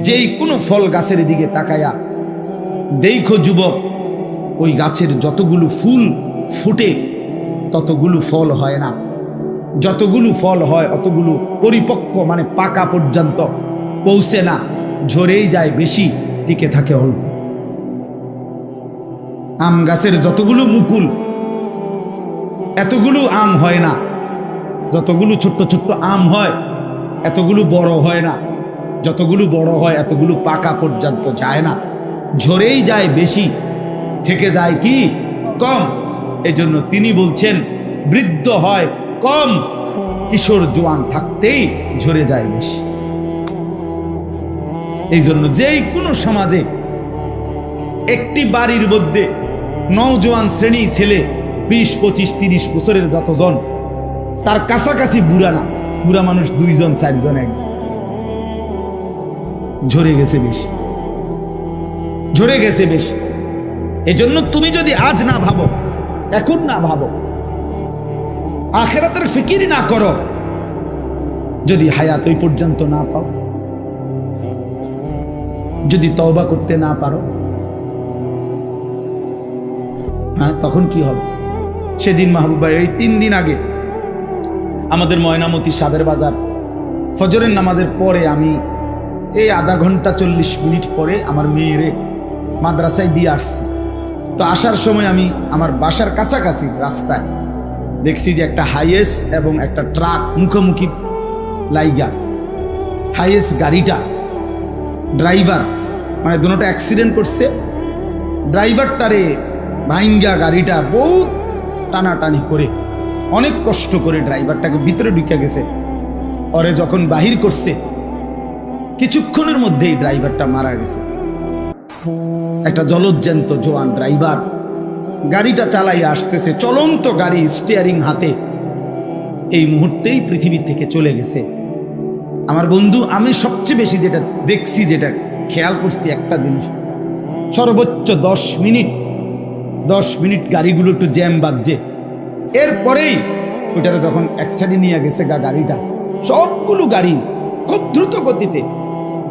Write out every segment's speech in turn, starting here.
যেই কোনো ফল গাছের দিকে তাকায়া দেখো যুবক, ওই গাছের যতগুলো ফুল ফুটে ততগুলো ফল হয় না, যতগুলো ফল হয় অতগুলো পরিপক্ক মানে পাকা পর্যন্ত পৌঁছে না, ঝরেই যায় বেশি, টিকে থাকে অল্প। আম গাছের যতগুলো মুকুল এতগুলো আম হয় না, যতগুলো ছোট্ট ছোট্ট আম হয় এতগুলো বড় হয় না, যতগুলো বড় হয় এতগুলো পাকা পর্যন্ত যায় না, ঝরেই যায় বেশি, থেকে যায় কি কম। এজন্য তিনি বলছেন বৃদ্ধ হয় কম, কিশোর জোয়ান থাকতেই ঝরে যায় বেশি। এই জন্য যেই কোনো সমাজে একটি বাড়ির মধ্যে নওজোয়ান শ্রেণী ছেলে 20, 25, 30 বছরের যতজন, তার কাছাকাছি বুড়া না, বুড়া মানুষ 2 জন 4 জন, একজন ঝরে গেছে বেশি, ঝরে গেছে বেশি। এজন্য তুমি যদি আজ না ভাবো, এখন না ভাবো, আখিরাতের ফিকির না করো, যদি হায়াত ওই পর্যন্ত না পাও, যদি তওবা করতে না পারো, হ্যাঁ তখন কি হবে? সেদিন মাহবুব ভাই, এই 3 দিন আগে আমাদের ময়নামতি সাবের বাজার ফজরের নামাজের পরে আমি এই আধা ঘন্টা 40 মিনিট পরে আমার মেয়েরে মাদ্রাসায় দিয়ে আসছি। তো আসার সময় আমি আমার বাসার কাছাকাছি রাস্তায় দেখছি যে একটা হাইয়েস এবং একটা ট্রাক মুখোমুখি লাইগা। হাইয়েস গাড়িটা ড্রাইভার মানে দুটোটা অ্যাক্সিডেন্ট করছে, ড্রাইভারটারে ভাইঙ্গা গাড়িটা বহুত টানাটানি করে অনেক কষ্ট করে ড্রাইভারটাকে ভিতরে ঢুকে গেছে। পরে যখন বাহির করছে কিছুক্ষণের মধ্যেই ড্রাইভারটা মারা গেছে। একটা জলজ্যান্ত জোয়ান ড্রাইভার গাড়িটা চালাই আসতেছে, চলন্ত গাড়ি, স্টিয়ারিং হাতে, এই মুহূর্তেই পৃথিবী থেকে চলে গেছে। আমার বন্ধু, আমি সবচেয়ে বেশি যেটা দেখছি, যেটা খেয়াল করছি একটা জিনিস, সর্বোচ্চ 10 মিনিট গাড়িগুলো একটু জ্যাম বাজছে, এরপরেই ওইটারে যখন এক সাইডে নিয়ে গেছে গাড়িটা, সবগুলো গাড়ি খুব দ্রুত গতিতে,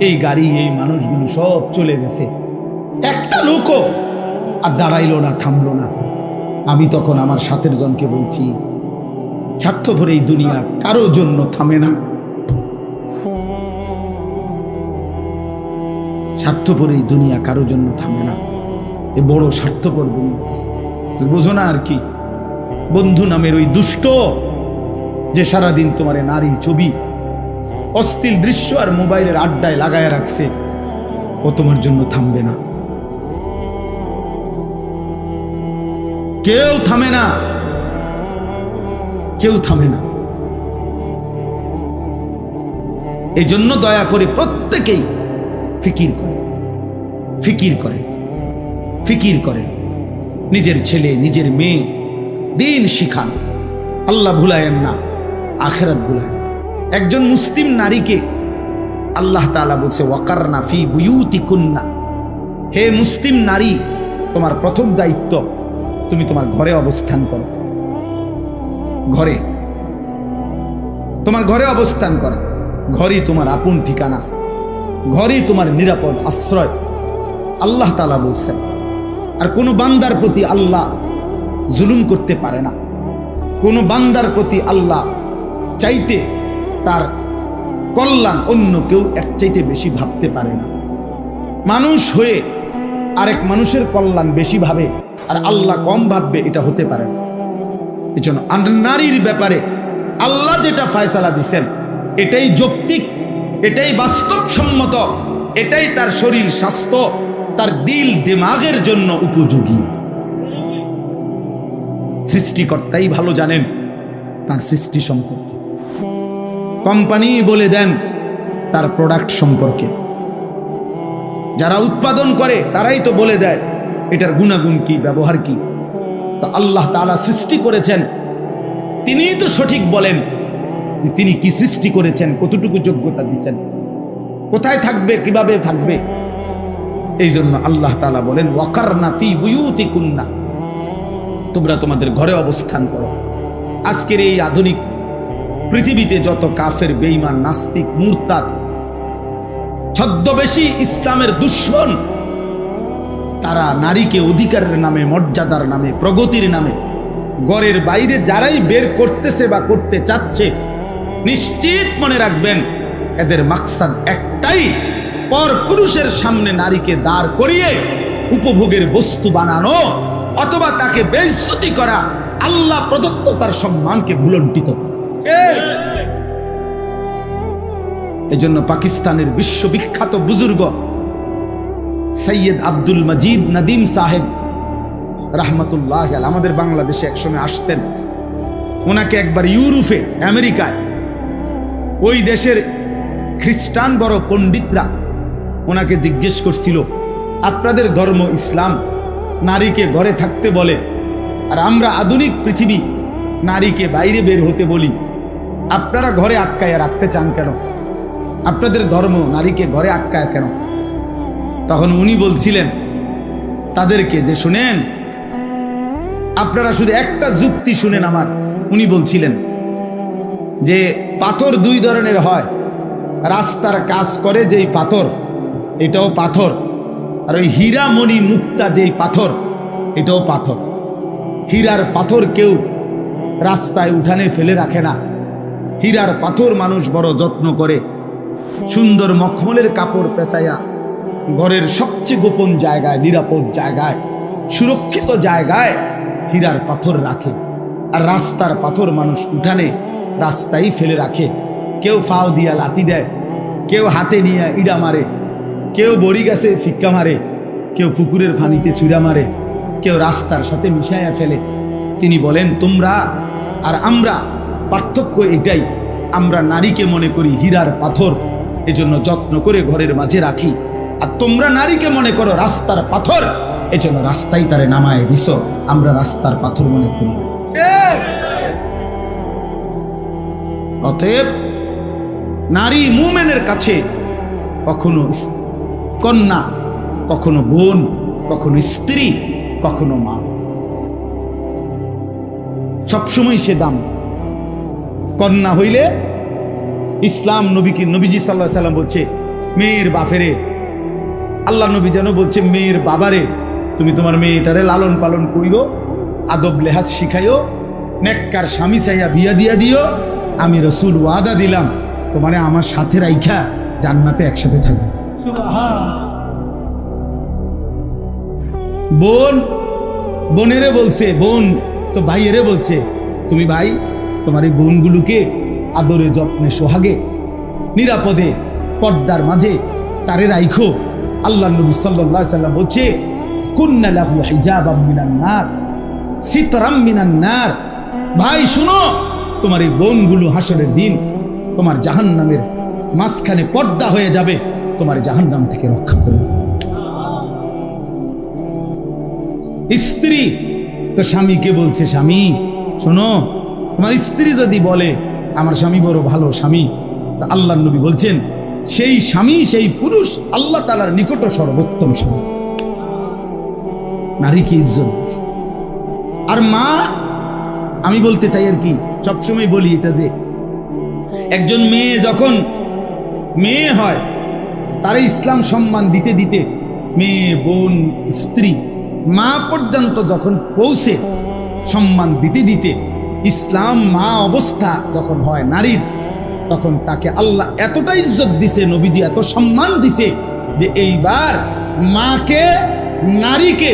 এই গাড়ি এই মানুষগুলো সব চলে গেছে, একটা লোকও আর দাঁড়াইলো না, থামলো না। আমি তখন আমার সাথের জনকে বলছি, স্বার্থপর এই দুনিয়া কারো জন্য থামে না, স্বার্থপর এই দুনিয়া কারো জন্য থামে না। এ বড় স্বার্থপর দুনিয়া, তুমি বোঝো না আর কি? বন্ধু নামের ওই দুষ্ট যে সারাদিন তোমার নারী ছবি, অশ্লীল দৃশ্য আর মোবাইলের আড্ডায় লাগায় রাখছে, ও তোমার জন্য থামবে না, কেউ থামে না, কেউ থামে না। এই জন্য দয়া করে প্রত্যেকেই ফিকির করে, ফিকির করে, ফিকির করে, নিজের ছেলে নিজের মেয়ে দিন শিখান, আল্লাহ ভুলায়েন না, আখিরাত ভুলায়েন। একজন মুসলিম নারীকে আল্লাহ তাআলা বলছে ওয়াকারনা ফি বুয়ুতিকুন্না, হে মুসলিম নারী, তোমার প্রথম দায়িত্ব তুমি তোমার ঘরে অবস্থান করো, ঘরে, তোমার ঘরে অবস্থান করা, ঘরই তোমার আপন ঠিকানা, ঘরই তোমার নিরাপদ আশ্রয়, আল্লাহ তাআলা বলছেন। আর কোনো বান্দার প্রতি আল্লাহ জুলুম করতে পারে না, কোনো বান্দার প্রতি আল্লাহ চাইতে তার কল্যাণ অন্য কেউ এর চাইতে বেশি ভাবতে পারে না। মানুষ হয়ে আরেক মানুষের কল্যাণ বেশি ভাবে আর আল্লাহ কম ভাববে, এটা হতে পারে না। এই জন্য নারীর ব্যাপারে আল্লাহ যেটা ফয়সালা দিচ্ছেন এটাই যৌক্তিক, এটাই বাস্তবসম্মত, এটাই তার শরীর স্বাস্থ্য, তার দিল দিমাগের জন্য উপযোগী। সৃষ্টিকর্তাই ভালো জানেন তার সৃষ্টি সম্পর্কে, কোম্পানি বলে দেন তার প্রোডাক্ট সম্পর্কে, যারা উৎপাদন করে তারাই তো বলে দেয় এটার গুণাগুণ কি, ব্যবহার কি। তো আল্লাহ তাআলা সৃষ্টি করেছেন, তিনিই তো সঠিক বলেন যে তিনি কি সৃষ্টি করেছেন, কতটুকু যোগ্যতা দিচ্ছেন, কোথায় থাকবে, কিভাবে থাকবে। এই জন্য আল্লাহ তাআলা বলেন ওয়াকারনা ফি বুয়ুতিকুন্না, তোমরা তোমাদের ঘরে অবস্থান করো। আজকের এই আধুনিক পৃথিবীতে যত কাফের, বেঈমান, নাস্তিক, মুরতাদ ছদ্মবেশী ইসলামের দুশ্মন, তারা নারীকে অধিকারের নামে, মর্যাদার নামে, প্রগতির নামে ঘরের বাইরে যারাই বের করতেছে বা করতে চাচ্ছে, নিশ্চিত মনে রাখবেন এদের মাকসাদ একটাই, পর পুরুষের সামনে নারীকে দাঁড় করিয়ে উপভোগের বস্তু বানানো অথবা তাকে বেইজ্জতি করা, আল্লাহ প্রদত্ত তার সম্মানকে ভুলণ্ঠিত করা। এজন্য পাকিস্তানের বিশ্ববিখ্যাত বুজুর্গ সৈয়দ আব্দুল মজিদ নদীম সাহেব রহমতুল্লাহ আলাইহি আমাদের বাংলাদেশে একসময় আসতেন। ওনাকে একবার ইউরোপে, আমেরিকায়, ওই দেশের খ্রিস্টান বড় পণ্ডিতরা ওনাকে জিজ্ঞেস করছিল, আপনাদের ধর্ম ইসলাম নারীকে ঘরে থাকতে বলে, আর আমরা আধুনিক পৃথিবী নারীকে বাইরে বের হতে বলি, আপনারা ঘরে আটকায় রাখতে চান কেন? আপনাদের ধর্ম নারীকে ঘরে আটকায় কেন? তখন উনি বলছিলেন তাদেরকে যে, শুনেন, আপনারা শুধু একটা যুক্তি শুনেন আমার। উনি বলছিলেন যে পাথর দুই ধরনের হয়, রাস্তার কাজ করে যেই পাথর এটাও পাথর, আর ওই হীরা মণি মুক্তা যেই পাথর এটাও পাথর। হীরার পাথর কেউ রাস্তায় উঠানে ফেলে রাখে না। হীরার পাথর মানুষ বড় যত্ন করে, সুন্দর মখমলের কাপড় পেঁচাইয়া ঘরের সবচেয়ে গোপন জায়গায়, নিরাপদ জায়গায়, সুরক্ষিত জায়গায় হীরার পাথর রাখে। আর রাস্তার পাথর মানুষ উঠানে রাস্তায় ফেলে রাখে। কেউ ফাও দিয়া লাথি দেয়, কেউ হাতে নিয়ে ইডা মারে, কেউ বড়ি গাছে ফিক্কা মারে, কেউ পুকুরের পানিতে ছুঁড়া মারে, কেউ রাস্তার সাথে মিশাইয়া ফেলে। তিনি বলেন, তোমরা আর আমরা পার্থক্য এটাই, আমরা নারীকে মনে করি হীরার পাথর, এজন্য যত্ন করে ঘরের মাঝে রাখি, আর তোমরা নারীকে মনে করো রাস্তার পাথর, এজন্য রাস্তায় তারে নামায় দিছ। আমরা রাস্তার পাথর মনে করি না। অতএব নারী মুমিনের কাছে কখনো কন্যা, কখনো বোন, কখনো স্ত্রী, কখনো মা, সবসময় সে দাম। কন্যা হইলে ইসলাম নবীজি সাল্লাল্লাহু আলাইহি সাল্লাম বলছে, মেয়ের বাপেরে, আল্লাহ নবী যেন বলছে মেয়ের বাবারে, তুমি তোমার মেয়েটারে লালন পালন করিও, আদব লেহাজ শিখাইও, নেককার স্বামী চাইয়া বিয়া দিয়া দিও। আমি রসুল ওয়াদা দিলাম তোমারে আমার সাথে রাইখা জান্নাতে একসাথে থাকবে। বোন বোনেরে বলছে, বোন তো ভাইয়েরে বলছে, তুমি ভাই তোমার এই বোনগুলোকে আদরে যত্নে সোহাগে নিরাপদে পর্দার মাঝে তারে রাইখো। আল্লাহ নবী সাল্লাল্লাহু আলাইহি সাল্লাম বলছে, কুন্না লাহু হিজাবাম মিনান নার, সিতরাম মিনান নার। ভাই শুনো, তোমার এই বোনগুলো হাসরের দিন তোমার জাহান্নামের মাঝখানে পর্দা হয়ে যাবে, তোমার জাহান্নাম থেকে রক্ষা করবে। স্ত্রী তো স্বামীকে বলছে, স্বামী শোনো, তোমার স্ত্রী যদি বলে আমার স্বামী বড় ভালো স্বামী, তা আল্লাহ নবী বলছেন সেই স্বামী, সেই পুরুষ আল্লাহ তাআলার নিকট সর্বোত্তম স্বামী। নারীকে ইজ্জত দিয়েছে। আর মা, আমি বলতে চাই আর কি, সবসময় বলি এটা যে একজন মেয়ে যখন মেয়ে হয় তার ইসলাম সম্মান দিতে দিতে মেয়ে, বোন, স্ত্রী, মা পর্যন্ত যখন পৌঁছে সম্মান দিতে দিতে ইসলাম মা অবস্থা যখন হয় নারীর, তখন তাকে আল্লাহ এতটা ইজ্জত দিছে, নবীজি এত সম্মান দিছে যে এইবার মাকে, নারীকে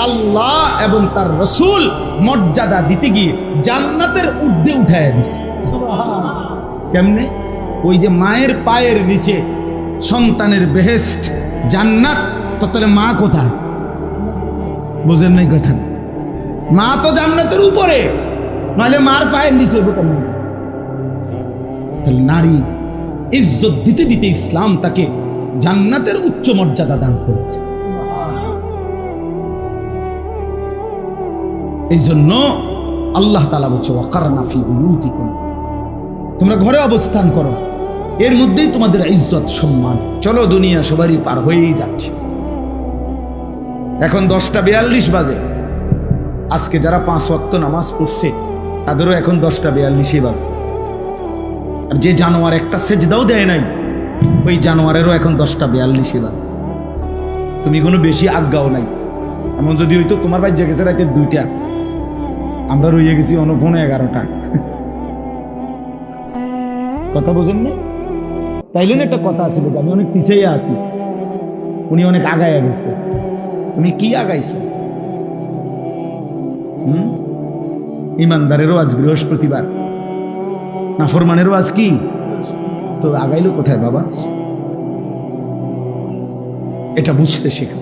আল্লাহ এবং তার রসুল মর্যাদা দিতে গিয়ে জান্নাতের ঊর্ধ্বে উঠায় দিছে। কেমনে? ওই যে মায়ের পায়ের নিচে সন্তানের বেহেশত, জান্নাত, তো তাহলে মা কোথায়? বোঝেন নাই কথাটা? মা তো জান্নাতের উপরে, নাহলে মার পায়ের নিচে। তাহলে নারী ইজ্জত দিতে দিতে ইসলাম তাকে জান্নাতের উচ্চ মর্যাদা দান করেছে। এই জন্য আল্লাহ তাআলা বলছে, ওয়াকারনা ফি বুয়ুতিকুম, তোমরা ঘরে অবস্থান করো, এর মধ্যেই তোমাদের ইজ্জত সম্মান। চলো, দুনিয়া সবারই পার হয়েই যাচ্ছে। এখন 10টা 42 বাজে। আজকে যারা 5 ওয়াক্ত নামাজ পড়ছে তাদেরও এখন 10টা 42 বাজে। আর যে জানোয়ার একটা সেজদাও দেয় নাই, ওই জানোয়ারেরও এখন 10:42 বাজে, তুমি কোনো বেশি আজ্ঞাও নাই। এমন যদি হইতো তোমার ভাই জেগেছে রাতে 2টা, আমরা রইয়ে গেছি অনুফোনে 11টা। কথা বোঝেন না? তাইলে একটা কথা আছে, আমি অনেক পিছিয়ে আছি, উনি অনেক আগায় গেছে। তুমি কি আগাইছো? ইমানদারেরও আজ বৃহস্পতিবার, নাফরমানেরও আজ কি, তো আগাইলো কোথায় বাবা? এটা বুঝতে শেখো।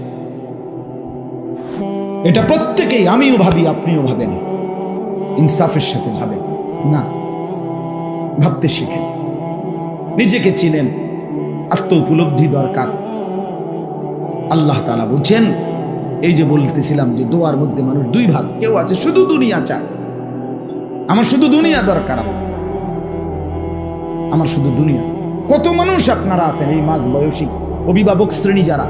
এটা প্রত্যেকেই, আমিও ভাবি, আপনিও ভাবেন, ইনসাফের সাথে ভাবেন না, ভাবতে শিখেন, নিজেকে চিনেন, আত্ম উপলব্ধি দরকার। আল্লাহ তাআলা বলছেন, এই যে বলতেছিলাম যে দোয়ার মধ্যে মানুষ 2 ভাগ, কেউ আছে শুধু দুনিয়া চায়, আমার শুধু দুনিয়া দরকার, আমার শুধু দুনিয়া। কত মানুষ আপনারা আছেন এই মাঝ বয়সী অভিভাবক শ্রেণী যারা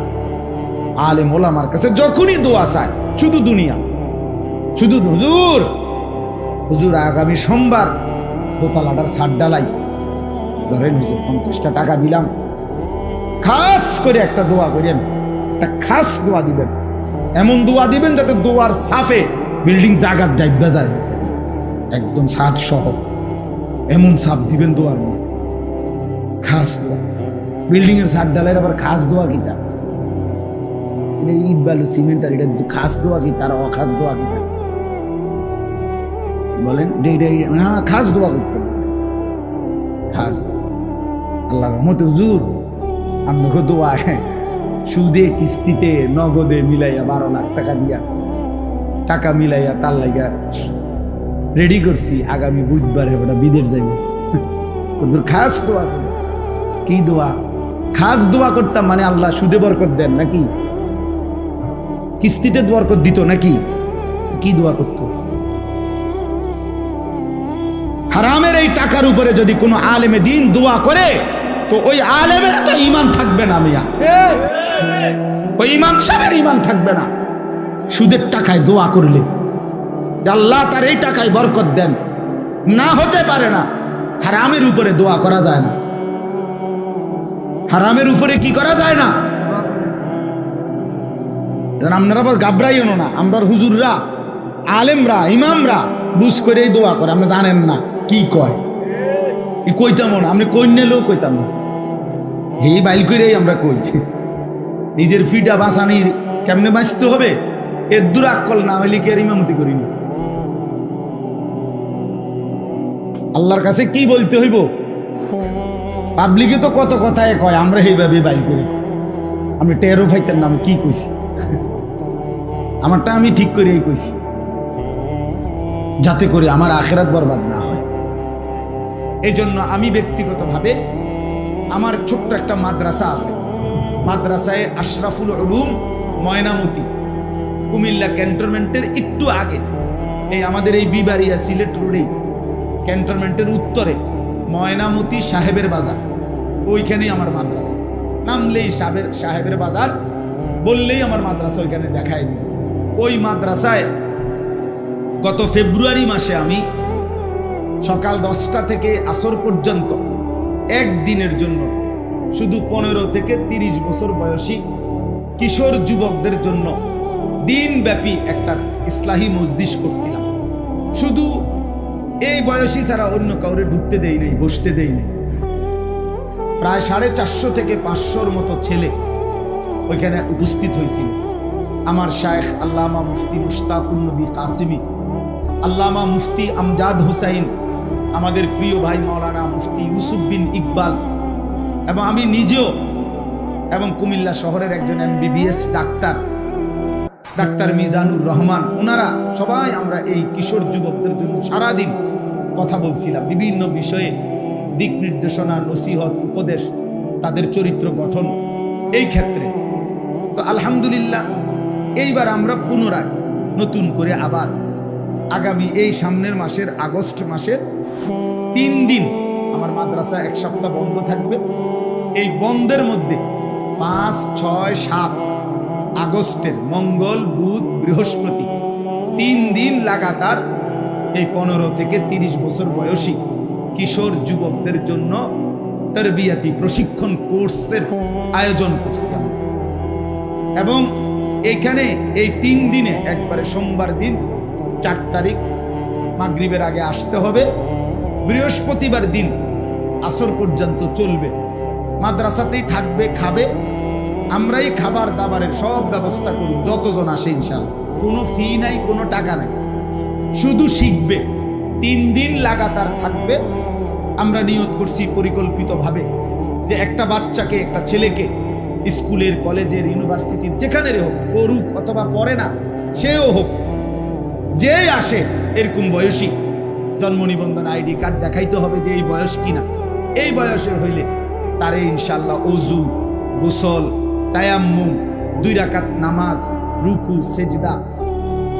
আলেম ওলামার কাছে যখনই দোয়া চায় শুধু দুনিয়া, শুধু হুজুর হুজুর আগামী সোমবার দোতলাটার ছাদ ডালাই, ধরেন হুজুর 50টা টাকা দিলাম, খাস করে একটা দোয়া করেন, একটা খাস দোয়া দিবেন, এমন দোয়া দিবেন যাতে দোয়ার সাফে বিল্ডিং জাগাত ডাইবা যায়, একদম ছাদ সহ এমন ছাপ দিবেন দোয়ার মধ্যে, খাস দোয়া। বিল্ডিং এর ছাদ ডালের আবার খাস দোয়া কিটা, ইট বালু সিমেন্ট আর এটা খাস দোয়া কি তার অখাস দোয়া কিটা বলেন? না, খাস দোয়া করতে হবে, খাস। আল্লাহর রহমতে হুজুর আপনাকে দোয়া সুদে কিস্তিতে নগদে মিলাইয়া 12 লাখ টাকা দিয়া টাকা মিলাইয়া তার লাগা রেডি করছি, আগামী বুধবারে ওটা বিদেশ যাইব। খাস দোয়া, কি দোয়া? খাস দোয়া করতাম মানে আল্লাহ সুদে বরকত দেন নাকি, কিস্তিতে বরকত দিত নাকি, কি দোয়া করত? হারামের এই টাকার উপরে যদি কোনো আলেমে দিন দোয়া করে তো ওই আলেমের তো ঈমান থাকবে না মিয়া, ওই ইমাম সাহেবের ঈমান থাকবে না। সুদের টাকায় দোয়া করলে আল্লাহ তার এই টাকায় বরকত দেন, না হতে পারে না। হারামের উপরে দোয়া করা যায় না, হারামের উপরে কি করা যায় না। আপনারা ঘাবড়াইও না, আমরা হুজুররা আলেমরা ইমামরা বুঝ করেই দোয়া করে, আপনি জানেন না কি কয়, কইতাম না, আপনি কই নিলেও কইতাম না, এই বাইল করেই আমরা কই। নিজের ফিটা বাঁচানির কেমনে বাঁচতে হবে এর দুরাক্কল না হইলে কি আর ইমামতি করিনি। আল্লাহর কাছে কি বলতে হইব? পাবলিকে তো কত কথায় কয়, আমরা এইভাবে বাইল করি, আমি টেরো ফাইতেন না আমি কি কইছি, আমারটা আমি ঠিক করেই কইছি, যাতে করে আমার আখিরাত বরবাদ না হয়। এই জন্য আমি ব্যক্তিগতভাবে আমার ছোট্ট একটা মাদ্রাসা আছে, মাদ্রাসায় আশরাফুল উলুম ময়নামতি, কুমিল্লা ক্যান্টনমেন্টের একটু আগে, এই আমাদের এই বিবাড়িয়া সিলেট রোডেই ক্যান্টনমেন্টের উত্তরে ময়নামতি সাহেবের বাজার, ওইখানেই আমার মাদ্রাসা। নামলেই সাহেবের বাজার বললেই আমার মাদ্রাসা ওইখানে দেখায় দিই। ওই মাদ্রাসায় গত ফেব্রুয়ারি মাসে আমি সকাল 10টা থেকে আসর পর্যন্ত একদিনের জন্য শুধু 15 থেকে 30 বছর বয়সী কিশোর যুবকদের জন্য দিনব্যাপী একটা ইসলাহি মজলিস করছিলাম। শুধু এই বয়সী ছাড়া অন্য কাউরে ঢুকতে দেই নাই, বসতে দেই নাই। প্রায় 450 থেকে 500-র মতো ছেলে ওইখানে উপস্থিত হয়েছিল। আমার শায়েখ আল্লামা মুফতি মুশতাকুন নবী কাসিমি, আল্লামা মুফতি আমজাদ হুসাইন, আমাদের প্রিয় ভাই মাওলানা মুফতি ইউসুফ বিন ইকবাল, এবং আমি নিজেও, এবং কুমিল্লা শহরের একজন MBBS ডাক্তার মিজানুর রহমান, ওনারা সবাই আমরা এই কিশোর যুবকদের জন্য সারাদিন কথা বলছিলাম বিভিন্ন বিষয়ে, দিক নির্দেশনা, নসিহত, উপদেশ, তাদের চরিত্র গঠন এই ক্ষেত্রে। তো আলহামদুলিল্লাহ এইবার আমরা পুনরায় নতুন করে আবার আগামী এই সামনের মাসের আগস্ট মাসের 3 দিন আমার মাদ্রাসা 1 সপ্তাহ বন্ধ থাকবে। এই বন্ধের মধ্যে 5, 6, 7 আগস্টের মঙ্গল, বুধ, বৃহস্পতি 3 দিন লাগাতার এই 15 থেকে 30 বছর বয়সী কিশোর যুবকদের জন্য তারবিয়াতি প্রশিক্ষণ কোর্সের আয়োজন করছি আমরা। এবং এখানে এই 3 দিনে একবারে সোমবার দিন 4 তারিখ মাগরিবের আগে আসতে হবে, বৃহস্পতিবার দিন আসর পর্যন্ত চলবে, মাদ্রাসাতেই থাকবে, খাবে, আমরাই খাবার দাবারের সব ব্যবস্থা করব, যতজন আসে ইনশাআল্লাহ। কোনো ফি নাই, কোনো টাকা নাই, শুধু শিখবে। 3 দিন লাগাতার থাকবে। আমরা নিয়ত করছি পরিকল্পিতভাবে যে একটা বাচ্চাকে, একটা ছেলেকে স্কুলের, কলেজের, ইউনিভার্সিটির যেখানে হোক, পড়ুক অথবা পড়ে না সেও হোক, যেই আসে এরকম বয়সী জন্ম নিবন্ধন আইডি কার্ড দেখাইতে হবে যে এই বয়স কিনা। এই বয়সের হইলে তারে ইনশাআল্লাহ ওযু, গোসল, তায়াম্মুম, 2 রাকাত নামাজ, রুকু, সেজদা,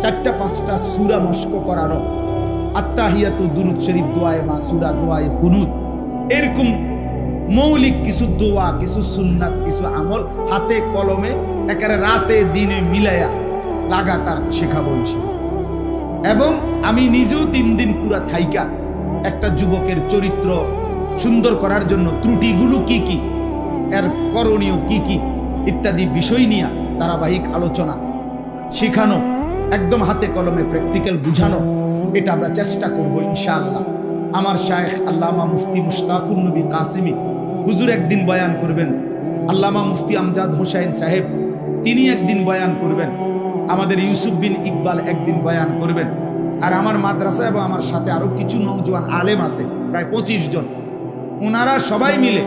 4-5টা সূরা মস্ক করানো, আত্তাহিয়াতু, দুরূদ শরীফ, দোয়ায়ে মাসুরা, দোয়ায়ে কুনুত, এরকম মৌলিক কিছু দোয়া, কিছু সুন্নাত, কিছু আমল হাতে কলমে একেবারে রাতে দিনে মিলাইয়া লাগাতার শেখাবো ইনশাআল্লাহ। এবং আমি নিজেও 3 দিন পুরা থাইকা একটা যুবকের চরিত্র সুন্দর করার জন্য ত্রুটিগুলো কি কি, এর করণীয় কি কি ইত্যাদি বিষয় নিয়ে ধারাবাহিক আলোচনা, শেখানো, একদম হাতে কলমে প্র্যাকটিক্যাল বুঝানো, এটা আমরা চেষ্টা করব ইনশাআল্লাহ। আমার শায়েখ আল্লামা মুফতি মুশতাকুন নবী কাসিমি হুজুর একদিন বয়ান করবেন, আল্লামা মুফতি আমজাদ হোসেন সাহেব তিনি একদিন বয়ান করবেন, আমাদের ইউসুফ বিন ইকবাল একদিন বয়ান করবেন, আর আমার মাদ্রাসা এবং আমার সাথে আরো কিছু নওজোয়ান আলেম আছে প্রায় 25 জন, ওনারা সবাই মিলে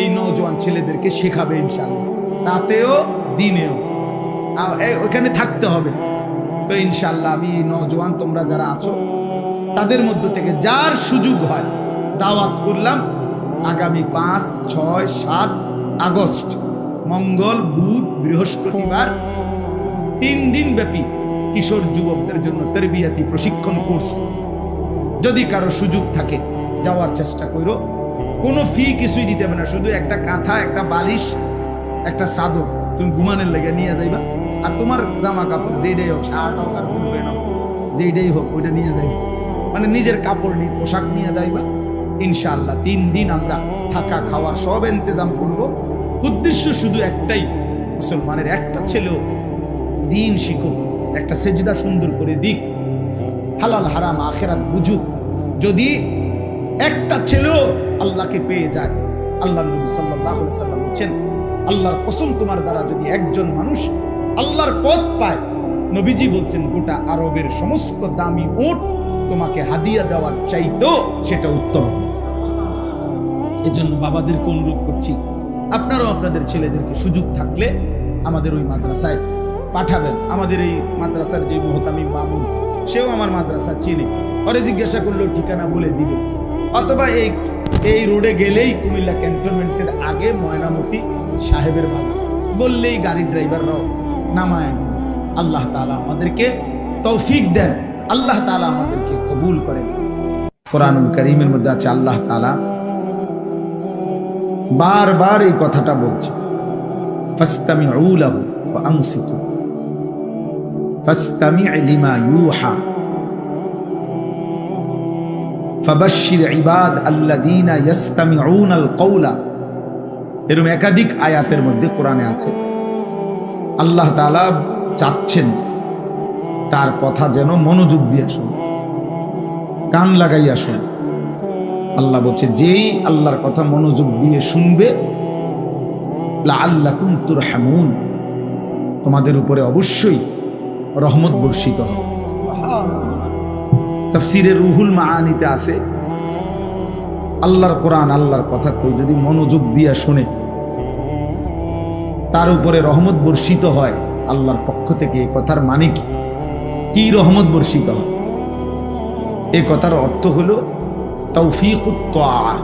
এই নওজোয়ান ছেলেদেরকে শেখাবে ইনশাআল্লাহ, রাতেও দিনেও ওখানে থাকতে হবে। তো ইনশাআল্লাহ আমি এই নওজোয়ান তোমরা যারা আছো তাদের মধ্য থেকে যার সুযোগ হয় দাওয়াত করলাম, আগামী 5, 6, 7 আগস্ট মঙ্গল, বুধ, বৃহস্পতিবার 3 দিন ব্যাপী কিশোর যুবকদের জন্য তারবিয়াতি প্রশিক্ষণ কোর্স। যদি কারো সুযোগ থাকে যাওয়ার চেষ্টা করো, কোনো ফি কিছুই দিতে হবে না, শুধু একটা কাঁথা, একটা বালিশ, একটা চাদর তুমি ঘুমানোর লেগে নিয়ে যাইবা, আর তোমার জামা কাপড় যেটাই হোক, শার্ট হোক আর ফুল প্যান্ট হোক, যেটাই হোক ওইটা নিয়ে যাইবা, মানে নিজের কাপড় নিয়ে পোশাক নিয়ে যাইবা ইনশাআল্লাহ। 3 দিন আমরা থাকা খাওয়ার সব ইন্তজাম করব। উদ্দেশ্য শুধু একটাই, মুসলমানের একটা ছেলেও দিন শিখুক, একটা সেজদা সুন্দর করে দিক, হালাল হারাম আখেরাত বুঝুক। যদি একটা ছেলেও আল্লাহকে পেয়ে যায়, আল্লাহ নবী সাল্লাল্লাহু আলাইহি সাল্লাম বলেছেন, আল্লাহর কসম তোমার দ্বারা যদি একজন মানুষ আল্লাহর পথ পায়, নবীজি বলছেন গোটা আরবের সমস্ত দামি উট তোমাকে হাদিয়া দেওয়ার চাইতেও সেটা উত্তম। এজন্য বাবাদেরকে অনুরোধ করছি, আপনারাও আপনাদের ছেলেদেরকে সুযোগ থাকলে আমাদের ওই মাদ্রাসায় পাঠাবেন। আমাদের এই মাদ্রাসার যে মুহতামিম মামুন, সেও আমার মাদ্রাসা চিনে, পরে জিজ্ঞাসা করলেও ঠিকানা বলে দিবে। অথবা এই রোডে গেলেই কুমিল্লা ক্যান্টনমেন্টের আগে ময়নামতি সাহেবের বাজার বললেই গাড়ির ড্রাইভাররাও নামায় দিন। আল্লাহ তাআলা আমাদেরকে তৌফিক দেন, আল্লাহ তাআলা আমাদেরকে কবুল করেন। কোরআনুল কারীমের মধ্যে আছে, আল্লাহ তাআলা বারবার এই কথাটা বলছে, ফাসতামিউ লাহু ওয়া আনসিতু ফাসতামি' লিমা ইউহা ফাবাশশির ইবাদ আল্লাযীনা ইয়াসতামিউনাল কওলা। এরকম একাধিক আয়াতের মধ্যে কোরআনে আছে। আল্লাহ তাআলা চাচ্ছেন তার কথা যেন মনোযোগ দিয়ে শুনে, কান লাগাইয়া শুনে। আল্লাহ বলছে, যেই আল্লাহর কথা মনোযোগ দিয়ে শুনবে, লাআল্লাকুম তুরহামুন, তোমাদের উপরে অবশ্যই রহমত বর্ষিত হবে। তাফসীরের রুহুল মাআনিতে আছে, আল্লাহর কোরআন, আল্লাহর কথা কেউ যদি মনোযোগ দিয়ে শুনে, তার উপরে রহমত বর্ষিত হয় আল্লাহর পক্ষ থেকে। এই কথার মানে কি রহমত বর্ষিত হয়? এই কথার অর্থ হলো তৌফিকুত তাআ,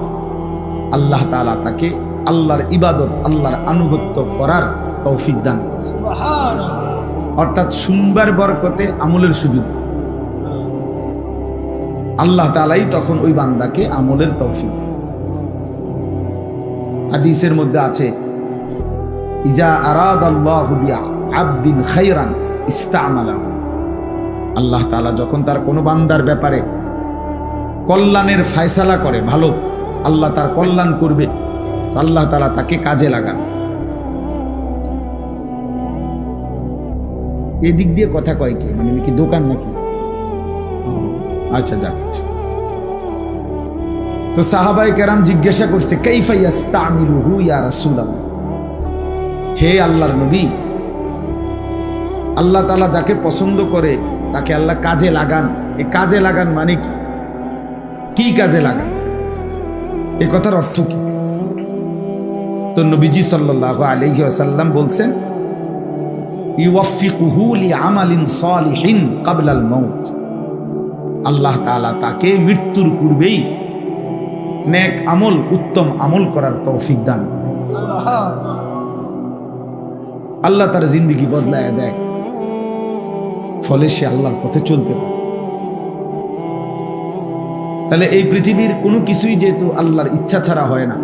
আল্লাহ তাআলা তাকে আল্লাহর ইবাদত, আল্লাহর আনুগত্য করার তৌফিক দান। সুবহানাল্লাহ। অর্থাৎ শুনবার বরকতে আমলের সুযোগ, আল্লাহ তাআলাই তখন ওই বান্দাকে আমলের তৌফিক। হাদিসের মধ্যে আছে, ইজা আরাদাল্লাহু বিআবদিন খায়রান ইস্তা'মালা। আল্লাহ তাআলা যখন তার কোনো বান্দার ব্যাপারে কল্যাণের ফয়সালা করে, ভালো আল্লাহ তার কল্যাণ করবে, আল্লাহ তাআলা তাকে কাজে লাগান। এদিক দিয়ে কথা কয় কি, মানে কি দোকান নাকি? আচ্ছা যাক। তো সাহাবায়ে কেরাম জিজ্ঞাসা করছে, কাইফা ইস্তামিলুহু ইয়া রাসূলুল্লাহ, হে আল্লাহর নবী, আল্লাহ তাআলা যাকে পছন্দ করে তাকে আল্লাহ কাজে লাগান। এই কাজে লাগান মানে কি? কি কাজে লাগান, এই কথার অর্থ কি? তো নবীজি সাল্লাল্লাহু আলাইহি ওয়াসাল্লাম বলছেন, ইউওয়াফিকুহু লিআমালিন সালিহিন ক্বাবলাল মাউত, আল্লাহ তাআলা তাকে মৃত্যুর পূর্বেই নেক আমল, উত্তম আমল করার তৌফিক দান। আল্লাহ তার জিন্দেগি বদলায় দেয়, ফলে সে আল্লাহর পথে চলতে পারে। তাহলে এই পৃথিবীর কোনো কিছুই যেহেতু আল্লাহর ইচ্ছা ছাড়া হয় না,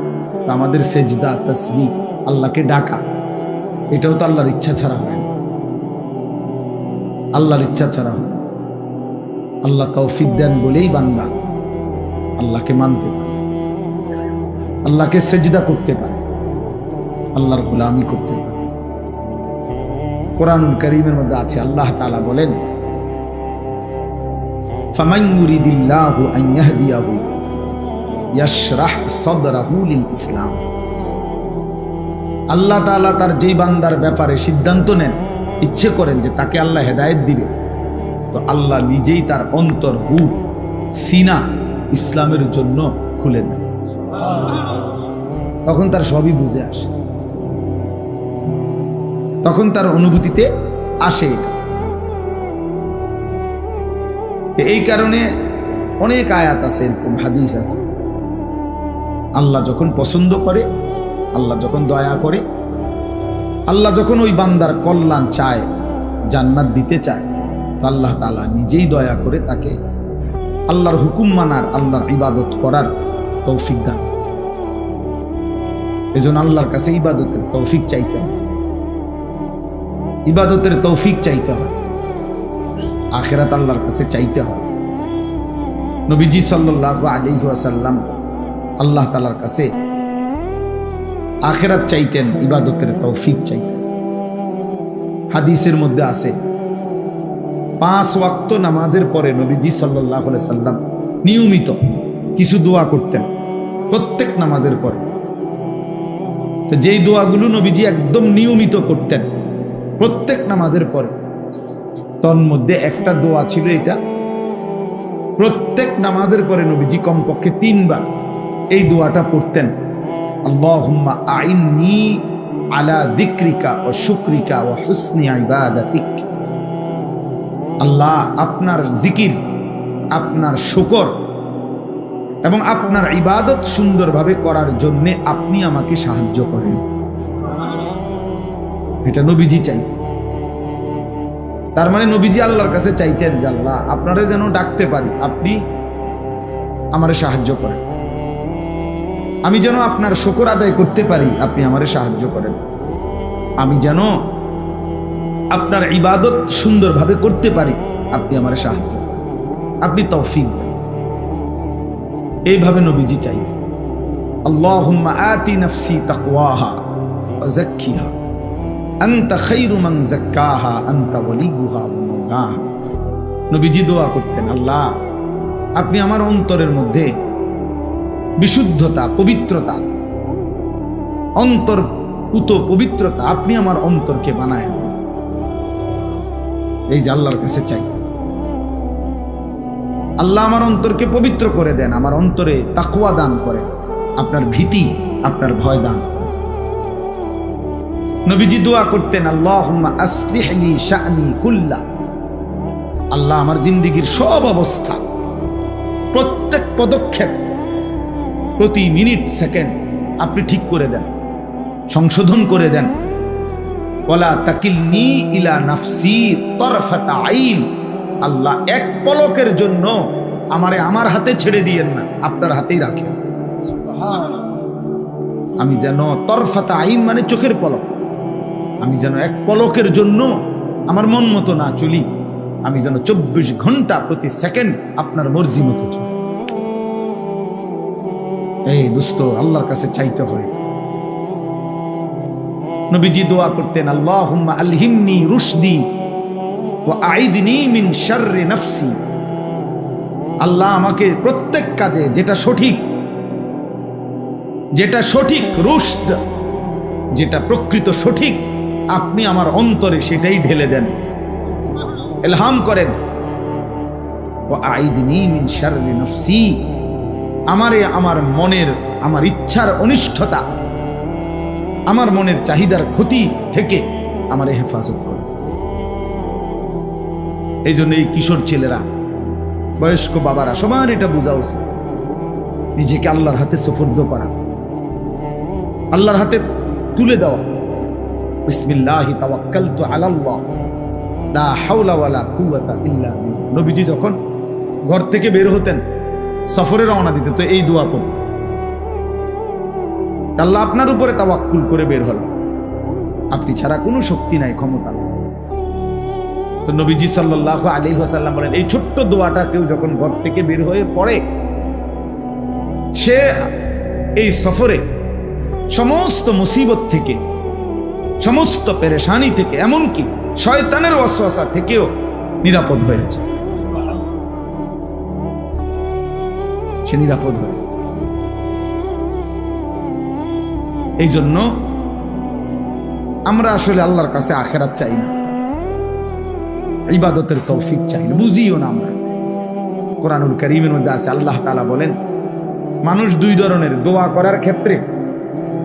তো আমাদের সেজদা, তাসবিহ, আল্লাহকে ডাকা, এটাও তো আল্লাহর ইচ্ছা ছাড়া হয় না। আল্লাহর ইচ্ছা ছাড়া হয়, আল্লাহ তৌফিক দেন বলেই বান্দা আল্লাহকে মানতে পারে, আল্লাহকে সেজদা করতে পারে, আল্লাহর গোলামি করতে পারে। কোরআনুল কারীমের মধ্যে আছে, আল্লাহ তাআলা বলেন, ফামান ইউরিদিল্লাহু আন ইয়াহদিয়াহু ইয়াশরাহ সাদরাহু লিল ইসলাম, আল্লাহ তাআলা তার যেই বান্দার ব্যাপারে সিদ্ধান্ত নেন, ইচ্ছে করেন যে তাকে আল্লাহ হেদায়েত দিবে, তো আল্লাহ নিজেই তার অন্তর, বুক, সিনা ইসলামের জন্য খুলে দেন। তখন তার সবই বুঝে আসে, তখন তার অনুভূতিতে আসে এটা। এই কারণে অনেক আয়াত আছে, এরকম হাদিস আছে, আল্লাহ যখন পছন্দ করে, আল্লাহ যখন দয়া করে, আল্লাহ যখন ওই বান্দার কল্যাণ চায়, জান্নাত দিতে চায়, তো আল্লাহ তাআলা নিজেই দয়া করে তাকে আল্লাহর হুকুম মানার, আল্লাহর ইবাদত করার তৌফিক দান। এজন্য আল্লাহর কাছে ইবাদতের তৌফিক চাইতে হয়, ইবাদতের তৌফিক চাইতে হয়, আখিরাত আল্লাহর কাছে চাইতে হয়। নবীজি সাল্লাল্লাহু আলাইহি ওয়াসাল্লাম আল্লাহ তাআলার কাছে আখিরাত চাইতেন, ইবাদতের তৌফিক চাইতেন। হাদিসের মধ্যে আছে, 5 ওয়াক্ত নামাজের পরে নবীজি সাল্লাল্লাহু আলাইহি সাল্লাম নিয়মিত কিছু দোয়া করতেন প্রত্যেক নামাজের পরে। তো যেই দোয়াগুলো নবীজি একদম নিয়মিত করতেন প্রত্যেক নামাজের পরে, তার মধ্যে একটা দোয়া ছিল এটা, প্রত্যেক নামাজের পরে নবীজি কমপক্ষে 3 বার এই দোয়াটা পড়তেন, আল্লাহুম্মা আইন্নি আলা যিকরিকা ওয়া শুকরিকা ওয়া হুসনি ইবাদাতিক, আল্লাহ আপনার জিকির, আপনার শুকর এবং আপনার ইবাদত সুন্দরভাবে করার জন্য আপনি আমাকে সাহায্য করেন। এটা নবীজি চাইতেন। তার মানে নবীজি আল্লাহর কাছে চাইতেন যে আল্লাহ আপনারে যেন ডাকতে পারি, আপনি আমারে সাহায্য করেন, আমি যেন আপনার শুকর আদায় করতে পারি, আপনি আমারে সাহায্য করেন, আমি যেন আপনার ইবাদত সুন্দরভাবে করতে পারি, আপনি আমারে সাহায্য করেন, আপনি তৌফিক দেন। এইভাবে নবীজি চাইতেন। আল্লাহুম্মা আতি নাফসি তাকওয়াহা ওয়া যাক্কিহা আনতা খায়রু মান যাক্কাহা আনতা ওয়ালিয়ুহা ওয়া মাওলাহা। নবীজি দোয়া করতেন, আল্লাহ আপনি আমার অন্তরের মধ্যে বিশুদ্ধতা, পবিত্রতা, অন্তর্পুত পবিত্রতা, আপনি আমার অন্তরকে বানায় দেন। এই যে আল্লাহর কাছে চাইতেন, আল্লাহ আমার অন্তরকে পবিত্র করে দেন, আমার অন্তরে তাকওয়া দান করেন, আপনার ভীতি, আপনার ভয় দান। নবীজি দোয়া করতেন, আল্লাহুম্মা আসলিহ লি শা'নি কুল্লা, আল্লাহ আমার জিন্দেগীর সব অবস্থা, প্রত্যেক পদক্ষেপ, প্রতি মিনিট সেকেন্ড আপনি ঠিক করে দেন, সংশোধন করে দেন। ওয়ালা তাকিলনি ইলা নাফসি তরফাতা আইন, আল্লাহ এক পলকের জন্য আমারে আমার হাতে ছেড়ে দিয়েন না, আপনার হাতেই রাখেন। আমি যেন তরফাতা আইন মানে চোখের পলক, আমি যেন এক পলকের জন্য আমার মন মতো না চলি, আমি যেন 24 ঘন্টা প্রতি সেকেন্ড আপনার মর্জি মতো চলি। এই দোস্ত, আল্লাহর কাছে চাইতে হয়। নবীজি দোয়া করতেন, আল্লাহুম্মা আলহিমনি রুশদি ওয়া আইদনি মিন শাররি নাফসি। আল্লাহ আমাকে প্রত্যেক কাজে যেটা সঠিক রুশদ, যেটা প্রকৃত সঠিক, আপনি আমার অন্তরে সেটাই ঢেলে দেন, ইলহাম করেন। ওয়া আইদনি মিন শাররি নাফসি, আমার মনের, আমার ইচ্ছার অনিষ্টতা, আমার মনের চাহিদার ক্ষতি থেকে আমারে হেফাজত করে। এই জন্য এই কিশোর ছেলেরা, বয়স্ক বাবারা সবার এটা বোঝা উচিত, নিজেকে আল্লাহর হাতে সুপর্দ করা, আল্লাহর হাতে তুলে দেওয়া। বিসমিল্লাহি তাওয়াক্কালতু আলাল্লাহ লা হাওলা ওয়ালা কুওয়াতা ইল্লা বিল্লাহ। নবীজি যখন ঘর থেকে বের হতেন, সফরে রওনা দিতে, তো এই দোয়া পড়তেন, আল্লাহ আপনার উপরে তাওয়াক্কুল করে বের হল, আপনি ছাড়া কোনো শক্তি নাই, ক্ষমতা নাই। তো নবীজি সাল্লাল্লাহু আলাইহি ওয়াসাল্লাম বলেন, এই ছোট্ট দোয়াটা কেউ যখন ঘর থেকে বের হয়ে পড়ে, সে এই সফরে সমস্ত মুসিবত থেকে, সমস্ত পেরেশানি থেকে, এমনকি শয়তানের ওয়াসওয়াসা থেকেও নিরাপদ হয়েছে, সে নিরাপদ হয়েছে। এই জন্য আমরা আসলে আল্লাহর কাছে আখিরাত চাই না, ইবাদতের তৌফিক চাই না, বুঝিও না আমরা। কোরআনুল কারীমের মধ্যে আছে, আল্লাহ তাআলা বলেন, মানুষ দুই ধরনের, দোয়া করার ক্ষেত্রে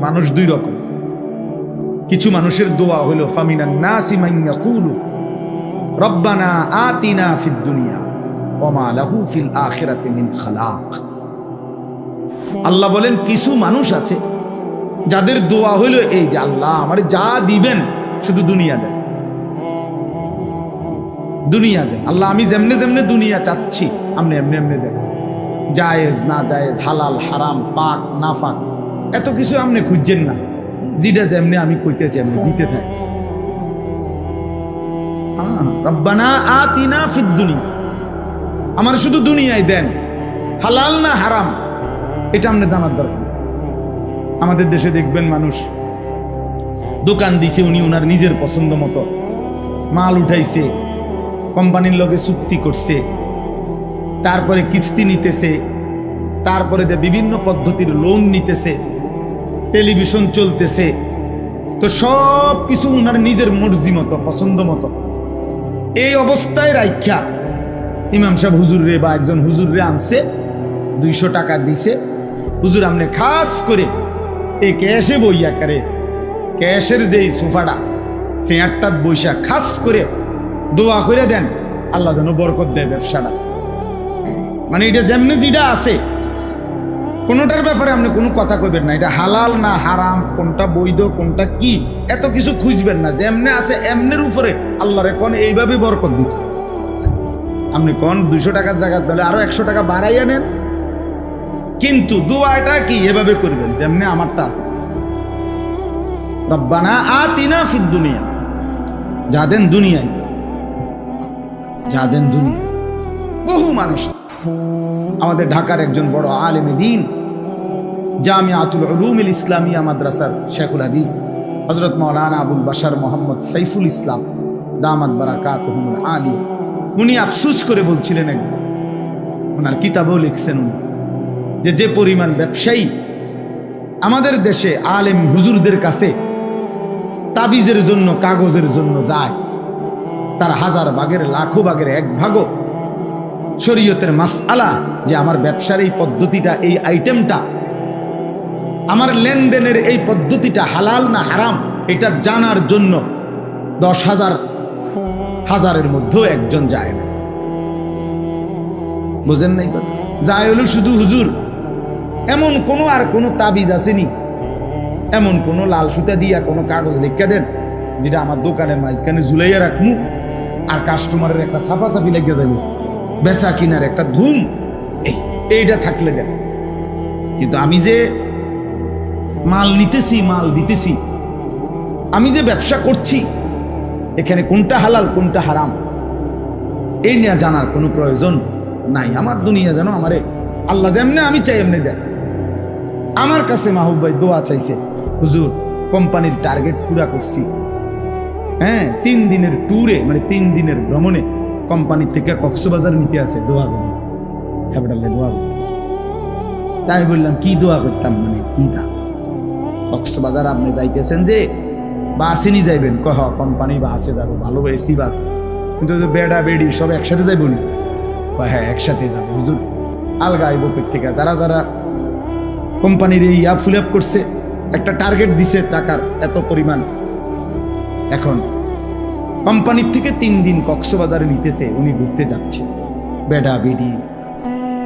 মানুষ দুই রকম। কিছু মানুষের দোয়া হলো ফামিনান নাসি মান ইয়াকুলু রব্বানা আতিনা ফিদ দুনিয়া ওয়া মা লাহু ফিল আখিরাতি মিন খালাক। আল্লাহ বলেন, কিছু মানুষ আছে যাদের দোয়া হইল এই যে, আল্লাহ আমারে যা দিবেন শুধু দুনিয়া দেন, দুনিয়া দেন। আল্লাহ আমি যেমনে যেমনে দুনিয়া চাচ্ছি আপনি এমনি এমনি দেন, জায়েজ না জায়েজ, হালাল হারাম, পাক না পাক, এত কিছু আপনি খুঁজছেন না, যেটা যেমনি আমি কইতেছি এমনি দিতে থাক। রব্বানা আতিনা ফিদ দুনিয়া, আমার শুধু দুনিয়ায় দেন, হালাল না হারাম এটা আপনি জানার দরকার। আমাদের দেশে দেখবেন মানুষ দোকান দিছে, উনি ওনার নিজের পছন্দ মতো মাল উঠাইছে, কোম্পানির লগে চুক্তি করছে, তারপরে কিস্তি নিতেছে, তারপরে বিভিন্ন পদ্ধতির লোন নিতেছে, টেলিভিশন চলতেছে, তো সব কিছু ওনার নিজের মর্জি মতো, পছন্দ মতো। এই অবস্থায় রাইখা ইমাম সাহেব হুজুরে বা একজন হুজুরে আনছে, 200 টাকা দিছে, হুজুর আমনে খাস করে এই ক্যাশে বইয়া করে, ক্যাশের যেই সোফাটা চেয়ারটাত বইসা খাস করে দোয়া করে দেন, আল্লাহ যেন বরকত দেয় ব্যবসাটা। মানে এটা যেমনি যেটা আছে, কোনোটার ব্যাপারে আপনি কোনো কথা কইবেন না, এটা হালাল না হারাম, কোনটা বৈধ কোনটা কি, এত কিছু খুঁজবেন না, যেমনে আছে এমনের উপরে আল্লাহরে কোন এইভাবে বরকত দিত। আপনি কোন 200 টাকার জায়গা দিলে আরো 100 টাকা বাড়াইয়া নেন, কিন্তু দোয়াটা কি এভাবে করবেন যেমনে আমারটা আছে, রব্বানা আতিনা ফিদ দুনিয়া, যা দেন দুনিয়ায়, যা দেন দুনিয়ায়। বহু মানুষ আছে। আমাদের ঢাকার একজন বড় আলেমে দ্বীন, জামিয়াতুল উলুমিল ইসলামিয়া মাদ্রাসার শেখুল হাদিস হযরত মাওলানা আবুল বাশার মোহাম্মদ সাইফুল ইসলাম দামাত বারাকাতুহুল আলিয়া, উনি আফসোস করে বলছিলেন, একজন ওনার কিতাবেও লিখছেন উনি, যে পরিমাণ ব্যবসায়ী আমাদের দেশে আলেম হুজুরদের কাছে তাবিজের জন্য, কাগজের জন্য যায়, তার 1000 ভাগের লাখো ভাগের 1 ভাগও শরীয়তের মাসআলা, যে আমার ব্যবসার এই পদ্ধতিটা, এই আইটেমটা, আমার লেনদেনের এই পদ্ধতিটা হালাল না হারাম, এটা জানার জন্য 10,000 হাজারের মধ্যেও একজন যায় না। বুঝেন নাই? যায় হলো শুধু হুজুর, এমন কোনো আর কোনো তাবিজ আসেনি, এমন কোনো লাল সুতা দিয়া কোনো কাগজ লিখা দেন যেটা আমার দোকানের মাঝখানে ঝুলাইয়া রাখমু, আর কাস্টমারের একটা সাফাসাফি লেগে যাবে, বেচা কিনার একটা ধুম, এইটা থাকলে দেন। কিন্তু আমি যে মাল নিতেছি, মাল দিতেছি, আমি যে ব্যবসা করছি, এখানে কোনটা হালাল কোনটা হারাম এই নিয়ে জানার কোনো প্রয়োজন নাই। আমার দুনিয়া যেন আমারে আল্লাহ যেমনে আমি চাই এমনি দেন, আমার কাছে মাহবুব ভাই দোয়া চাইছে, হুজুর কোম্পানির টার্গেট পুরা করছি, হ্যাঁ 3 দিনের ট্যুরে মানে 3 দিনের ভ্রমণে কোম্পানি থেকে কক্সবাজার নিতে আছে, দোয়া করুন ক্যাপিটালে দোয়া করুন। তাই বললাম কি দোয়া করতাম, মানে কি দা কক্সবাজার আপনি যাইতেছেন যে বাসে নিয়ে যাইবেন, কহ কোম্পানি বাসে যাবো, ভালো এসি বাস, কিন্তু বেড়া বেড়ি সব একসাথে যাইব নি? হ্যাঁ একসাথে যাবো হুজুর, আলগা আইব পেট থেকে। যারা যারা কোম্পানির এই ফুল আপ করছে, একটা টার্গেট দিছে টাকার এত পরিমাণ, এখন কোম্পানির থেকে 3 দিন কক্সবাজারে নিতেছে, উনি ঘুরতে যাচ্ছে বেডা বেডি।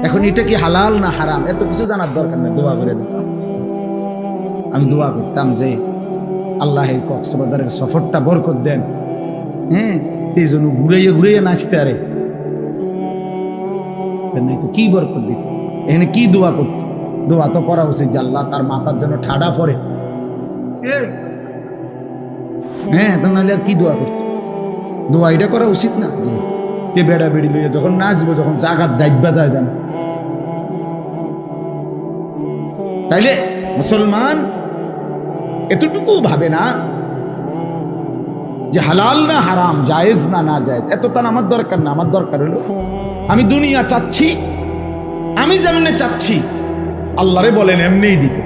এখন এটা কি হালাল না হারাম এত কিছু জানার দরকার নেই, দোয়া করে দিতাম। আমি দোয়া করতাম যে আল্লাহ এই কক্সবাজারের সফরটা বরকত দেন, হ্যাঁ এই জন্য ঘুরাইয়া ঘুরাইয়া নাচতে আরে নাই তো কি বরকত দিত, এখানে কি দোয়া করত? দোয়া তো করা উচিত যে আল্লাহ তার মাথার জন্য ঠাডা পড়ে, হ্যাঁ তা নাহলে আর কি দোয়া করত? দোয়া এটা করা উচিত না যে কে বেড়া বেড়ি লইয়া যখন নাচবো, যখন জাগাত ডাইবা যায় জানো। তাইলে মুসলমান এতটুকু ভাবে না যে হালাল না হারাম, জায়েজ না না জায়েজ, এত তার আমার দরকার না। আমার দরকার হলো আমি দুনিয়া চাচ্ছি, আমি যেমনে চাচ্ছি আল্লাহরে বলেন এমনিই দিতে।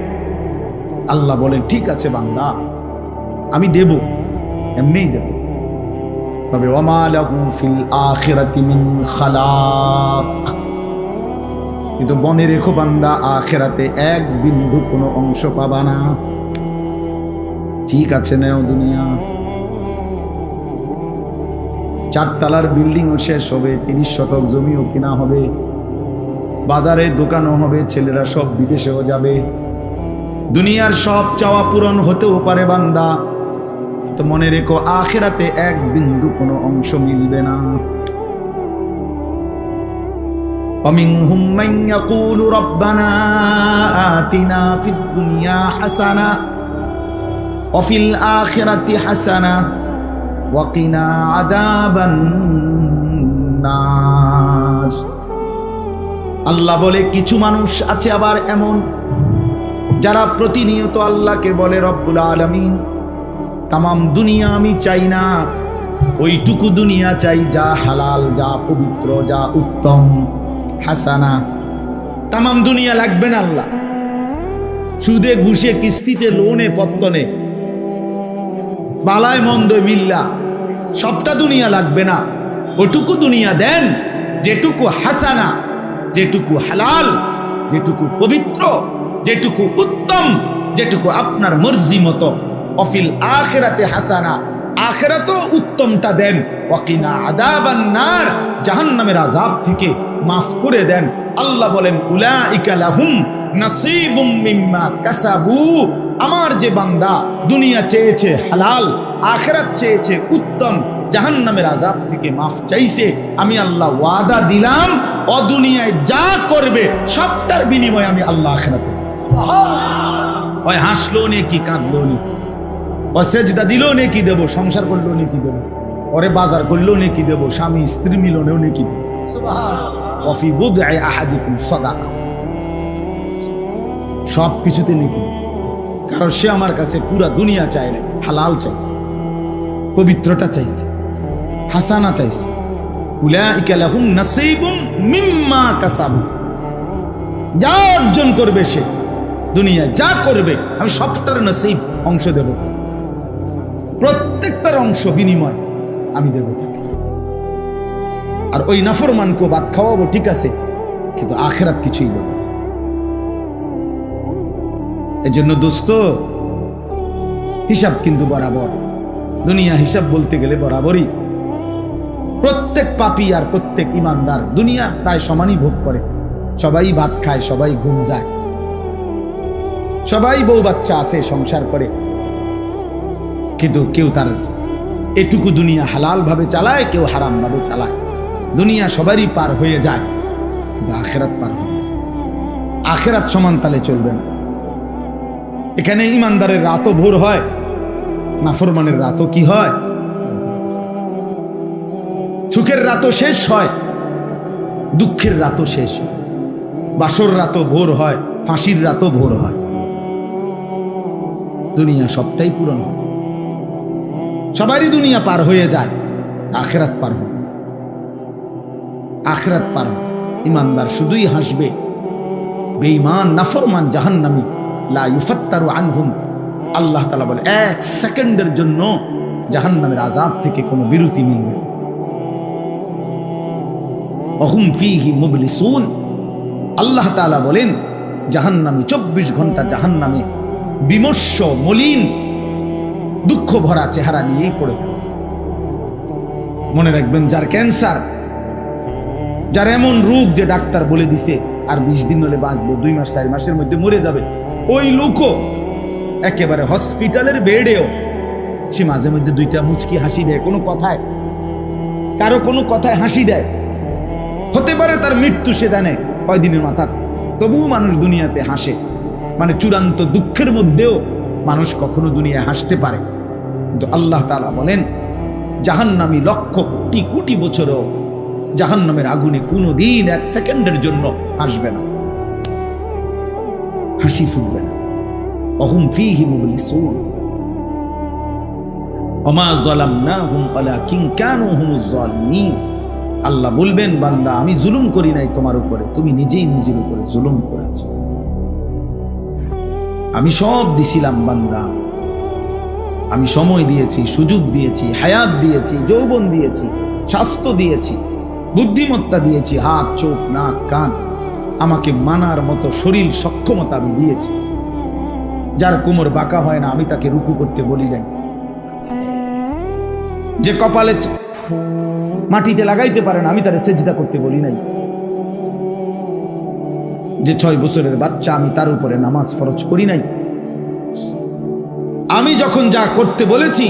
আল্লাহ বলেন ঠিক আছে বান্দা আমি দেব, এমনিই দেব, তবে ওয়ামা লাহু ফিল আখিরাতি মিন খালাক, কিন্তু মনে রেখো বান্দা আখিরাতে 1 বিন্দু কোনো অংশ পাবা না। ঠিক আছে নেও দুনিয়া, 4 তলার বিল্ডিংও শেষ হবে, 30 শতক জমিও কিনা হবে, বাজারে দোকানও হবে, ছেলেরা সব বিদেশেও যাবে, দুনিয়ার সব চাওয়া পূরণ হতেও পারে বান্দা, তো মনে রেখো আখিরাতে 1 বিন্দু কোনো অংশ মিলবে না। ومنهم من يقول ربنا آتنا في الدنيا حسنة وفي الآخرة حسنة وقنا عذاب النار। আল্লাহ বলে কিছু মানুষ আছে আবার এমন যারা প্রতিনিয়ত আল্লাহকে বলে রব্বুল আলামিন তামাম দুনিয়া আমি চাই না, ওইটুকু দুনিয়া চাই যা হালাল, যা পবিত্র, যা উত্তম। হাসানা, তামাম দুনিয়া লাগবে না আল্লাহ, সুদে ঘুষে কিস্তিতে লোনে পত্তনে বালায় মন্দ মিল্লা সবটা দুনিয়া লাগবে না, ওটুকু দুনিয়া দেন যেটুকু হাসানা, যেটুকু হালাল, যেটুকু পবিত্র, যেটুকু উত্তম, যেটুকু আপনার মর্জি মতো। অফিল আখিরাতে হাসানা, আখিরাতেও উত্তমটা দেন। ওয়াকিনা আযাবান নার, জাহান্নামের আযাব থেকে মাফ করে দেন। আল্লাহ বলেন উলাইকা লাহুম নাসীবুম মিম্মা কাসাবু, আমার যে বান্দা দুনিয়া চেয়েছে হালাল, আখিরাত চেয়েছে উত্তম, জাহান্নামের আযাব থেকে মাফ চাইছে, আমি আল্লাহ ওয়াদা দিলাম ও দুনিয়ায় যা করবে সবটার বিনিময়ে আমি আল্লাহ আখিরাতে সুবহানাল্লাহ, ওই হাসলো নাকি কাঁদলো নাকি, ও সেজদা দিলো নাকি দেব, সংসার করলো নাকি দেব, ওরে বাজার করলো নাকি দেব, স্বামী স্ত্রী মিলনেও নাকি দেব। সুবহানাল্লাহ, ওয়া ফি বুদ'i আহাদিকুম সাদাকা, সব কিছুতে নাকি। কারণ সে আমার কাছে পুরা দুনিয়া চায় না, হালাল চাইছে, পবিত্রতা চাইছে, হাসানা চাইছে। উলাইকা লাহুম নাসীবুম মিম্মা কাসাবু, যা অর্জন করবে সে দুনিয়ায় যা করবে আমি সবটার নসিব অংশ দেব, প্রত্যেকটার অংশ বিনিময় আমি দেব তাকে। আর ওই নাফরমানকে ভাত খাওয়াবো ঠিক আছে, কিন্তু আখিরাত কিছুই দেব। এই জন্য দোস্ত হিসাব কিন্তু বরাবর, দুনিয়া হিসাব বলতে গেলে বরাবরই। প্রত্যেক পাপী আর প্রত্যেক ইমানদার দুনিয়া প্রায় সমানই ভোগ করে, সবাই ভাত খায়, সবাই ঘুম যায়, সবাই বউ বাচ্চা আছে, সংসার করে, কিন্তু কেউ তার এটুকু দুনিয়া হালাল ভাবে চালায়, কেউ হারাম ভাবে চালায়। দুনিয়া সবারই পার হয়ে যায়, কিন্তু আখিরাত পার হয়ে যায়। আখিরাত সমান তালে চলবে না। এখানে ইমানদারের রাতও ভোর হয়, নাফরমানের রাতও কি হয়, সুখের রাতও শেষ হয়, দুঃখের রাতও শেষ হয়, বাসর রাতও ভোর হয়, ফাঁসির রাতও ভোর হয়। দুনিয়া সবটাই পূরণ হয়, সবারই দুনিয়া পার হয়ে যায়, আখিরাত পার হয়, আখিরাত পার হয়। ইমানদার শুধুই হাসবে, বেঈমান নাফরমান জাহান্নামী লা ইউফাত্তারু আনহুম, আল্লাহ তাআলা বলে 1 সেকেন্ডের জন্য জাহান্নামের আযাব থেকে কোনো বিরতি মিলবে না। ওহুম ফীহি মুবলিসুন, আল্লাহ তাআলা বলেন জাহান্নামী 24 ঘন্টা জাহান্নামে বিমর্ষ মলিন দুঃখ ভরা চেহারা নিয়েই পড়ে থাকে। মনে রাখবেন, যার ক্যান্সার, যার এমন রোগ যে ডাক্তার বলে দিছে আর 20 দিন হলে বাঁচবে, 2 মাস 4 মাসের মধ্যে মরে যাবে, ওই লোকও একেবারে হসপিটালের বেডেও সে মাঝে মধ্যে 2টা মুচকি হাসি দেয়, কোনো কথায়, কারো কোনো কথায় হাসি দেয়। হতে পারে তার মৃত্যু সে জানে কয়দিনের মাথা, তবুও মানুষ দুনিয়াতে হাসে। মানে চূড়ান্ত দুঃখের মধ্যেও মানুষ কখনো দুনিয়ায় হাসতে পারে। কিন্তু আল্লাহ তাআলা বলেন জাহান্নামী লক্ষ কোটি কোটি বছরও জাহান্নামের আগুনে কোনোদিন 1 সেকেন্ডের জন্য হাসবে না, হাসি ফুটবে না। ওহুম ফীহি মুবলিসুন ওমা যালামনাহুম ওয়ালাকিন কানু হুমুজ যালিমিন। আল্লাহ বলবেন, বান্দা আমি জুলুম করি নাই তোমার উপরে, তুমি নিজেই নিজের উপরে জুলুম করেছো। আমি সব দিছিলাম বান্দা, আমি সময় দিয়েছি, সুযোগ দিয়েছি, হায়াত দিয়েছি, যৌবন দিয়েছি, স্বাস্থ্য দিয়েছি, বুদ্ধিমত্তা দিয়েছি, হাত চোখ নাক কান, আমাকে মানার মতো শরীর সক্ষমতা আমি দিয়েছি। যার কোমর বাঁকা হয় না আমি তাকে রুকু করতে বলি নাই, যে কপালে মাটিতে লাগাইতে পারে না আমি তারে সেজদা করতে বলি নাই, যে 6 বছরের বাচ্চা আমি তার উপরে নামাজ ফরজ করি নাই। আমি যখন যা করতে বলেছি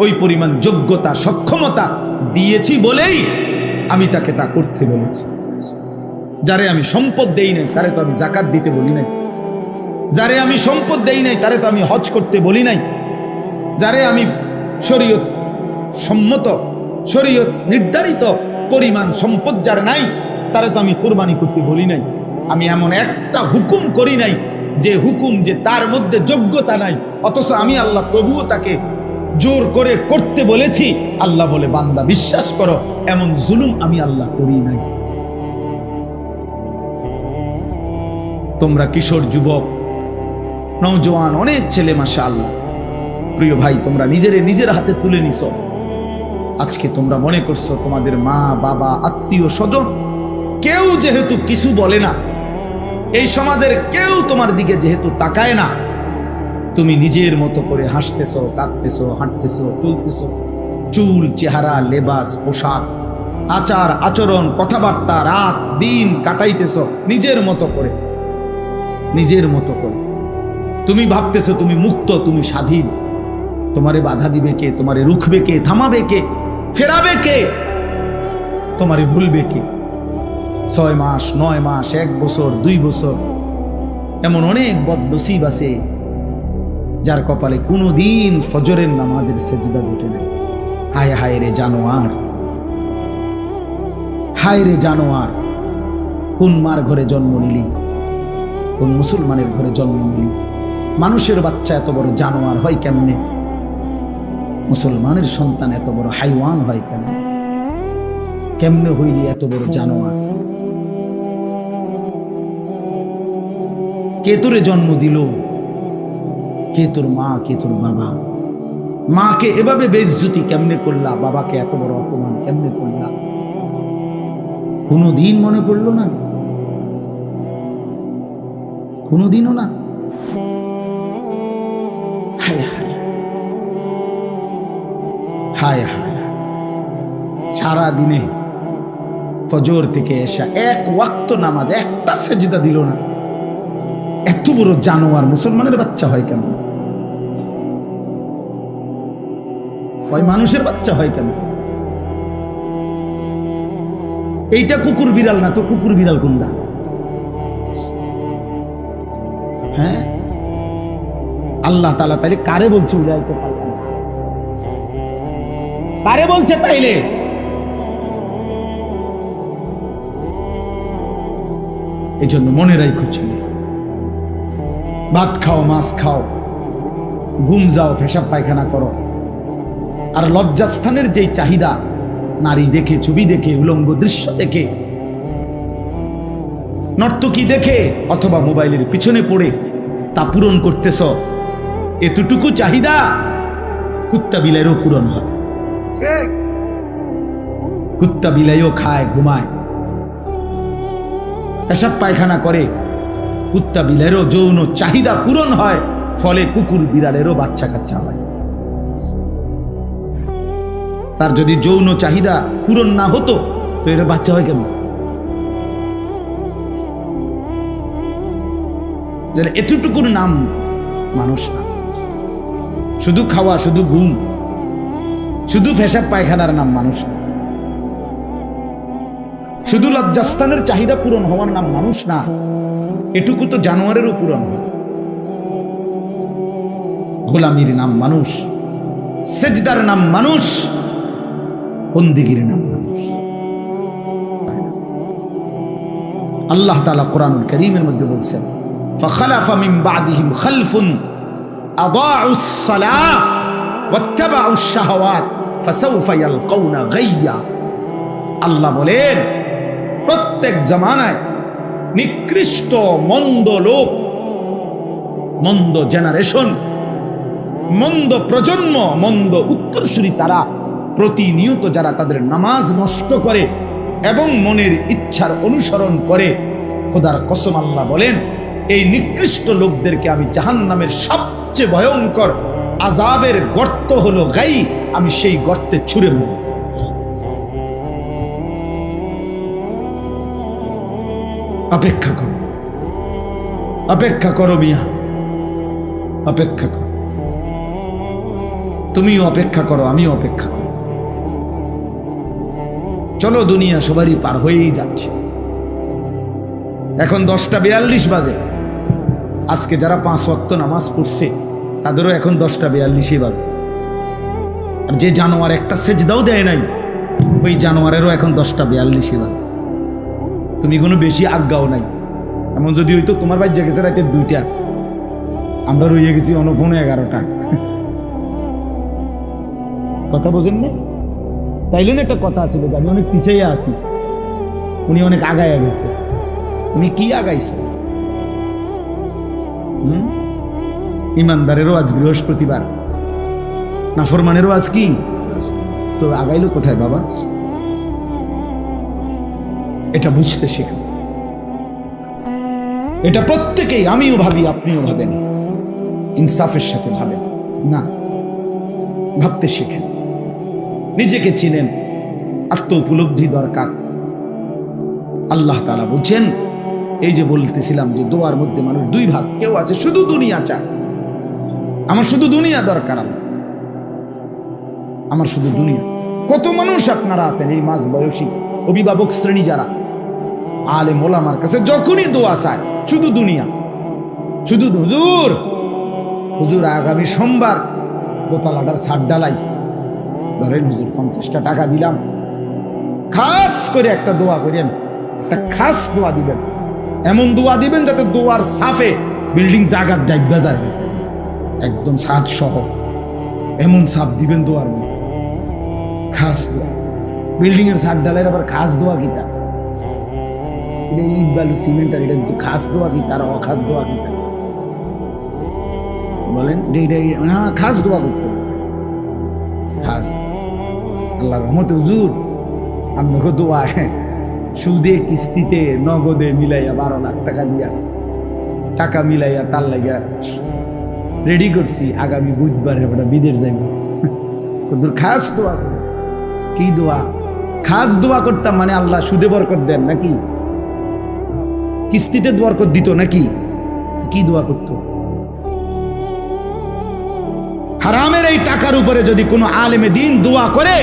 ওই পরিমাণ যোগ্যতা সক্ষমতা দিয়েছি বলেই আমি তাকে তা করতে বলেছি। যারে আমি সম্পদ দেই নাই তারে তো আমি যাকাত দিতে বলি নাই, যারে আমি সম্পদ দেই নাই তারে তো আমি হজ করতে বলি নাই, যারে আমি শরীয়ত সম্মত শরীয়ত নির্ধারিত পরিমাণ সম্পদ যার নাই তারে তো আমি কুরবানি করতে বলি নাই। আমি এমন একটা হুকুম করি নাই যে হুকুম যে তার মধ্যে যোগ্যতা নাই, অথচ আমি আল্লাহ তবুও তাকে জোর করে করতে বলেছি। আল্লাহ বলে, বান্দা বিশ্বাস করো এমন জুলুম আমি আল্লাহ করি নাই। তোমরা কিশোর যুবক নওজোয়ান অনেক ছেলে মাশাআল্লাহ, প্রিয় ভাই, তোমরা নিজের হাতে তুলে নিছো। আজকে তোমরা মনে করছো তোমাদের মা বাবা আত্মীয় স্বজন কেউ যেহেতু কিছু বলে না, এই সমাজের কেউ তোমার দিকে যেহেতু তাকায় না, তুমি নিজের মতো করে হাসতেছো, কাঁদতেছো, হাঁটতেছো, চলতেছো, চুল চেহারা লেবাস পোশাক আচার আচরণ কথাবার্তা রাত দিন কাটাইতেছো নিজের মতো করে, নিজের মতো করে। তুমি ভাবতেছো তুমি মুক্ত, তুমি স্বাধীন। তোমারে বাধা দিবে কে? তোমারে রুখবে কে? থামাবে কে? ফেরাবে কে? তোমারে ভুলবে কে? 6 মাস 9 মাস 1 বছর 2 বছর এমন অনেক বদনসিব আছে যার কপালে কোনোদিন ফজরের নামাজের সেজদা ঘটে নাই। হায় হায় রে জানোয়ার, হায় রে জানোয়ার, কোন মার ঘরে জন্ম নিলি, কোন মুসলমানের ঘরে জন্ম নিলি? মানুষের বাচ্চা এত বড় জানোয়ার হয় কেমনে? মুসলমানের সন্তান এত বড় হাইওয়ান হয় কেমনে? কেমনে হইলি এত বড় জানোয়ার? কে তোরে জন্ম দিল? কে তোর মা, কে তোর বাবা? মাকে এভাবে বেইজ্জতি কেমনে করলা? বাবাকে এত বড় অপমান কেমনে করলা? কোনোদিন মনে পড়লো না? কোনোদিনও না? হায় হায় হায় হায়, সারা দিনে ফজর থেকে এসা 1 ওয়াক্ত নামাজ একটা সেজদা দিল না। এত বড় জানোয়ার মুসলমানের বাচ্চা হয় কেমন? ওই মানুষের বাচ্চা হয় কেন? এইটা কুকুর বিড়াল না তো কুকুর বিড়াল কোনটা? হ্যাঁ, আল্লাহ তাআলা তাইলে কারে বলছে? উড়াইতে পারলাম কারে বলছে তাইলে? এই জন্য মনে রাখো, ছেলে, ভাত খাও, মাছ খাও, ঘুম যাও, পেশাব পায়খানা করো। আর লজ্জাস্থানের যেই চাহিদা, নারী দেখে, ছবি দেখে, উলঙ্গ দৃশ্য দেখে, নর্তকী দেখে অথবা মোবাইলের পিছনে পড়ে তা পূরণ করতেছ, এতটুকু চাহিদা কুত্তা বিলাইয়েরও পূরণ হয়। কুত্তা বিলাইও খায়, ঘুমায়, পেশাব পায়খানা করে, কুত্তা বিলাইয়েরও যৌন চাহিদা পূরণ হয়, ফলে কুকুর বিড়ালেরও বাচ্চা কাচ্চা হয়। তার যদি যৌন চাহিদা পূরণ না হতো তো এর বাচ্চা হয় কেমন? এতটুকুর নাম মানুষ না। শুধু খাওয়া, শুধু ঘুম, শুধু পেশাব পায়খানার নাম মানুষ না। শুধু লজ্জাস্থানের চাহিদা পূরণ হওয়ার নাম মানুষ না। এটুকু তো জানোয়ারেরও পূরণ হয়। গোলামির নাম মানুষ, সেজদার নাম মানুষ, বন্দেগীর নাম মানুষ। আল্লাহ তাআলা কোরআনুল কারীমের মধ্যে বলছেন, ফাখালাফা মিন বাদিহিম খালফুন আদাউস সালাহ ওয়াত্তাবাউশ শাহাওয়াত ফাসাউফা ইয়ালকাউনা গাইয়া। আল্লাহ বলেন, প্রত্যেক জামানায় নিকৃষ্ট মন্দ লোক, মন্দ জেনারেশন, মন্দ প্রজন্ম, মন্দ উত্তরসূরি তারা প্রতিনিয়ত যারা তাদের নামাজ নষ্ট করে এবং মনের ইচ্ছার অনুসরণ করে, খোদার কসম আল্লাহ বলেন, এই নিকৃষ্ট লোকদেরকে আমি জাহান্নামের সবচেয়ে ভয়ঙ্কর আযাবের গর্ত হলো গাই, আমি সেই গর্তে ছুঁড়ে মারব। অপেক্ষা করো, অপেক্ষা করো মিয়া, অপেক্ষা করো। তুমিও অপেক্ষা করো, আমিও অপেক্ষা করো। চলো, দুনিয়া সবারই পার হয়েই যাচ্ছে। এখন 10টা 42 বাজে। আজকে যারা 5 ওয়াক্ত নামাজ পড়ছে তাদেরও এখন 10টা 42 বাজে। আর যে জানোয়ার একটা সেজদাও দেয় নাই, ওই জানোয়ারেরও এখন 10টা 42 বাজে। তুমি কোনো বেশি আজ্ঞাও নাই। এমন যদি হইতো তোমার বাড়ি জেগেছে রাতে 2টা, আমরা রয়ে গেছি অনফোনে 11টা। কথা বোঝেন না? তাইলে না একটা কথা আছে, আমি অনেক পিছিয়ে আছি, উনি অনেক আগায় গেছে। তুমি কি আগাইছো? ইমানদারেরও আজ বৃহস্পতিবার, নাফরমানেরও আজ কি? তো আগাইলো কোথায় বাবা? এটা বুঝতে শেখো। এটা প্রত্যেকেই, আমিও ভাবি, আপনিও ভাবেন, ইনসাফের সাথে ভাবেন না, ভাবতে শেখেন, নিজেকে চিনেন, আত্ম উপলব্ধি দরকার। আল্লাহ তাআলা বলছেন, এই যে বলতেছিলাম যে দোয়ার মধ্যে মানুষ 2 ভাগ। কেউ আছে শুধু দুনিয়া চায়, আমার শুধু দুনিয়া দরকার, আমার শুধু দুনিয়া। কত মানুষ আপনারা আছেন এই মাঝ বয়সী অভিভাবক শ্রেণী যারা আলেম ওলামার কাছে যখনই দোয়া চায় শুধু দুনিয়া, শুধু হুজুর, হুজুর আগামী সোমবার দোতলাটার ছাদ ডালাই, ধরেন হুজুর 50টা টাকা দিলাম, খাস করে একটা দোয়া করেন, একটা খাস দোয়া দিবেন, এমন দোয়া দিবেন যাতে দোয়ার সাফে বিল্ডিং জায়গার ডাইবা যায়, একদম ছাদ সহ এমন ছাপ দিবেন দোয়ার মধ্যে, খাস দোয়া। বিল্ডিং এর ছাদ ডালাইয়ের আবার খাস দোয়া কিতা? এটা ইট বালু সিমেন্ট, আর এটা কিন্তু খাস দোয়া কি তার অখাস দোয়া কিতা বলেন? না, খাস দোয়া করতে হবে, খাস। আল্লাহর রহমতে হুজুর আপনাকে দোয়া সুদে কিস্তিতে নগদে মিলাইয়া 12 লাখ টাকা দিয়া টাকা মিলাইয়া তার লাগিয়া রেডি করছি, আগামী বুধবারে ওটা বিদেশ যাইব। খাস দোয়া। কি দোয়া? খাস দোয়া করতাম মানে আল্লাহ সুদে বরকত দেন নাকি? কিস্তিতে বরকত দিত নাকি? কি দোয়া করতো? হারামের এই টাকার উপরে যদি কোনো আলেমে দিন দোয়া করে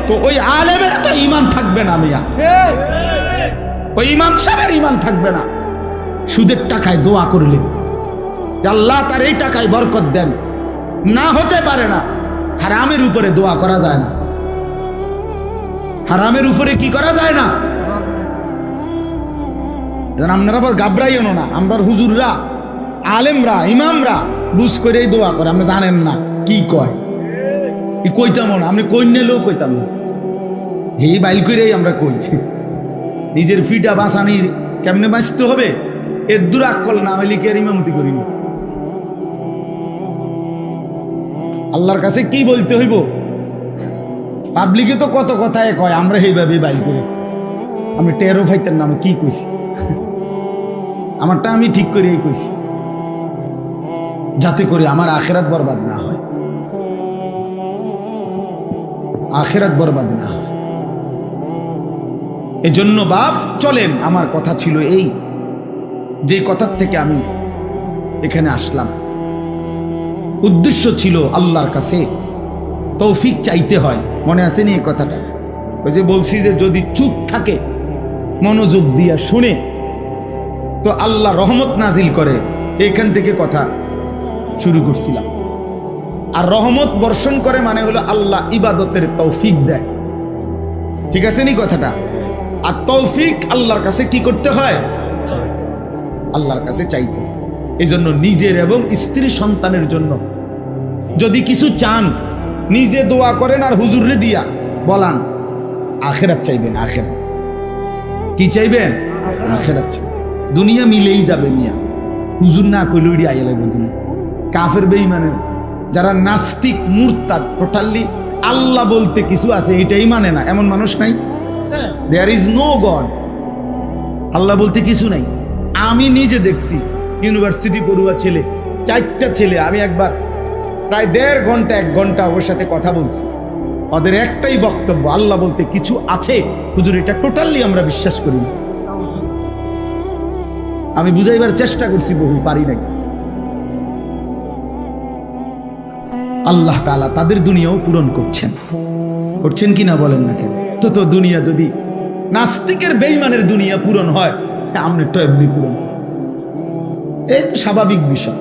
তো ওই আলেমের তো ঈমান থাকবে না মিয়া, ওই ইমাম সাহেবের ঈমান থাকবে না। সুদের টাকায় দোয়া করলে আল্লাহ তার এই টাকায় বরকত দেন, না হতে পারে না। হারামের উপরে দোয়া করা যায় না, হারামের উপরে কি করা যায় না। আপনারা ঘাবড়াইও না, আমরা হুজুররা, আলেমরা, ইমামরা বুঝ করেই দোয়া করে, আপনি জানেন না কি কয়, কইতাম না, আপনি কই নিলেও কইতাম না, এই বাইল করেই আমরা কই। নিজের ফিটা বাঁচানির কেমনে বাঁচতে হবে এর দূর আকল না হইলে কি আর ইমামতি করিনি। আল্লাহর কাছে কি বলতে হইব? পাবলিকে তো কত কথায় কয়, আমরা এইভাবে বাইল করি। আমি টেরো ফাইতেন না আমি কি কইছি, আমারটা আমি ঠিক করেই কইছি, যাতে করে আমার আখেরাত বরবাদ না হয়, আখেরাত বরবাদ না হয়। এজন্য বাপ চলেন, আমার কথা ছিল এই, যে কথার থেকে আমি এখানে আসলাম, উদ্দেশ্য ছিল আল্লাহর কাছে তৌফিক চাইতে হয়। মনে আছে নি এই কথাটা? ওই যে বলছি যে যদি চুপ থাকে, মনোযোগ দিয়া শুনে, তো আল্লাহ রহমত নাজিল করে। এখান থেকে কথা শুরু করছিলাম। আর রহমত বর্ষণ করে মানে হলো আল্লাহ ইবাদতের তৌফিক দেয়। ঠিক আছে নি কথাটা? আর তৌফিক আল্লাহর কাছে কি করতে হয়? আল্লাহর কাছে চাইতে। এই জন্য নিজের এবং স্ত্রী সন্তানের জন্য যদি কিছু চান, নিজে দোয়া করেন আর হুজুরে দিয়া বলান, আখেরাত চাইবেন। আখেরাত কি চাইবেন? আখেরাত চাইবেন। দুনিয়া মিলেই যাবে মিয়া, হুজুর না কইলে ওইটি আইয়া লাগবে দুনিয়া। কাফের বেঈমানের যারা নাস্তিক মুরতাদ, টোটালি আল্লাহ বলতে কিছু আছে এটাই মানে না, এমন মানুষ নাই? দেয়ার ইজ নো গড, আল্লাহ বলতে কিছু নাই। আমি নিজে দেখছি ইউনিভার্সিটি পড়ুয়া ছেলে, 4টা ছেলে, আমি একবার প্রায় 1.5 ঘন্টা 1 ঘন্টা ওর সাথে কথা বলছি। ওদের একটাই বক্তব্য, আল্লাহ বলতে কিছু আছে হুজুর, এটা টোটালি আমরা বিশ্বাস করি না। আমি বুঝাইবার চেষ্টা করছি, বহু পারি নাই। আল্লাহ তাআলা তাদের দুনিয়াও পূরণ করছেন, করছেন কিনা বলেন না কেন? তো দুনিয়া যদি নাস্তিকের বেঈমানের দুনিয়া পূরণ হয়, আমরা তো এমনি পূরণ, এই স্বাভাবিক বিষয়,